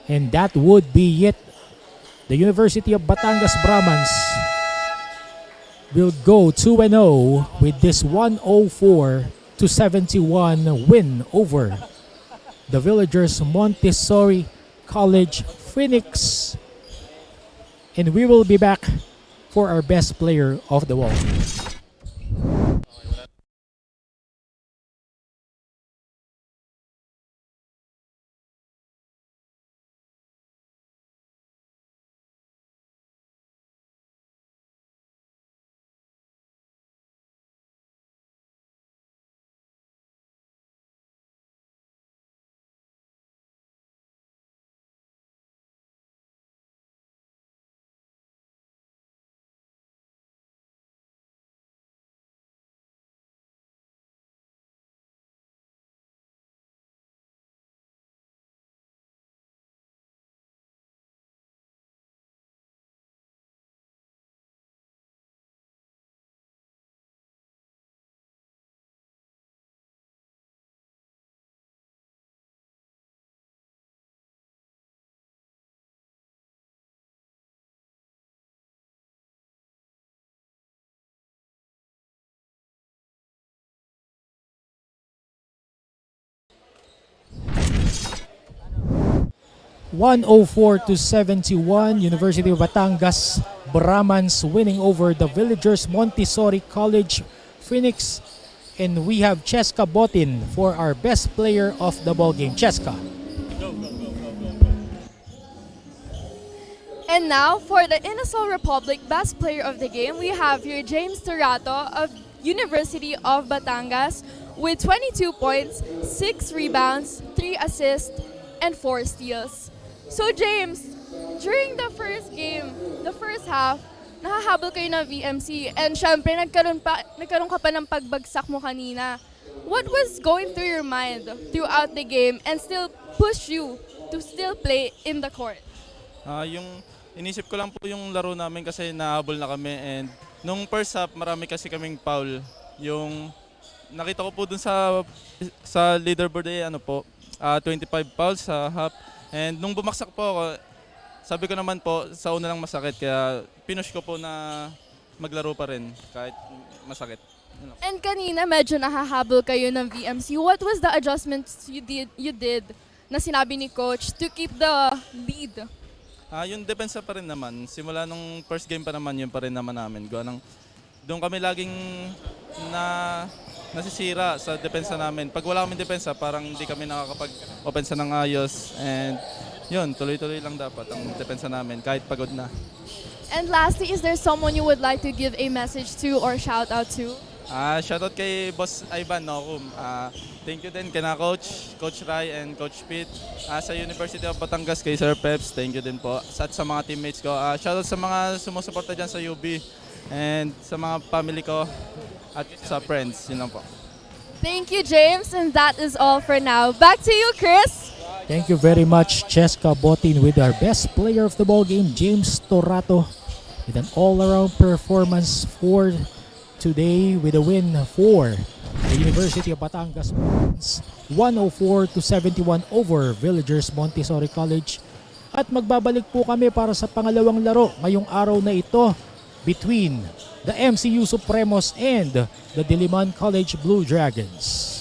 And that would be it. The University of Batangas Brahmans will go 2-0 with this 104-71 win over the Villagers Montessori College Phoenix. And we will be back for our best player of the ball. (104-71), University of Batangas Brahmans winning over the Villagers Montessori College Phoenix. And we have Cheska Botin for our best player of the ball game. Cheska. And now, for the Inasal Republic Best Player of the Game, we have here James Turato of University of Batangas with 22 points, 6 rebounds, 3 assists, and 4 steals. So James, during the first game, the first half, nakahabol kayo ng VMC, and syempre nagkaroon ka pa ng pagbagsak mo kanina. What was going through your mind throughout the game and still push you to still play in the court? Yung inisip ko lang po yung laro namin kasi nahabol na kami, and nung first half marami kasi kaming foul. Yung nakita ko po dun sa leaderboard ay 25 fouls sa half. And nung bumaksak po ako, sabi ko naman po sa una lang masakit, kaya pinush ko po na maglaro pa rin kahit masakit. Yun lang. And kanina medyo nahahabol kayo ng VMC. What was the adjustments you did na sinabi ni coach to keep the lead? Yung depensa pa rin naman. Simula nung first game pa naman, yun pa rin naman namin. Doon kami laging nasisira sa depensa namin. Pag wala kaming depensa, parang hindi kami nakakapag-opensa ng ayos. And yun, tuloy-tuloy lang dapat ang depensa namin kahit pagod na. And lastly, is there someone you would like to give a message to or shout out to? Shoutout kay Boss Ivan Nokum. Thank you din kina Coach Rai and Coach Pete. Sa University of Batangas kay Sir Peps, thank you din po. At sa mga teammates ko. Shoutout sa mga sumusuporta dyan sa UB and sa mga family ko at sa friends. Yun lang po. Thank you, James, and that is all for now. Back to you, Chris. Thank you very much, Cheska Botin, with our best player of the ball game, James Torato, with an all-around performance for today with a win for the University of Batangas 104-71 over Villagers Montessori College. At magbabalik po kami para sa pangalawang laro ngayong araw na ito between the MCU Supremos and the Diliman College Blue Dragons.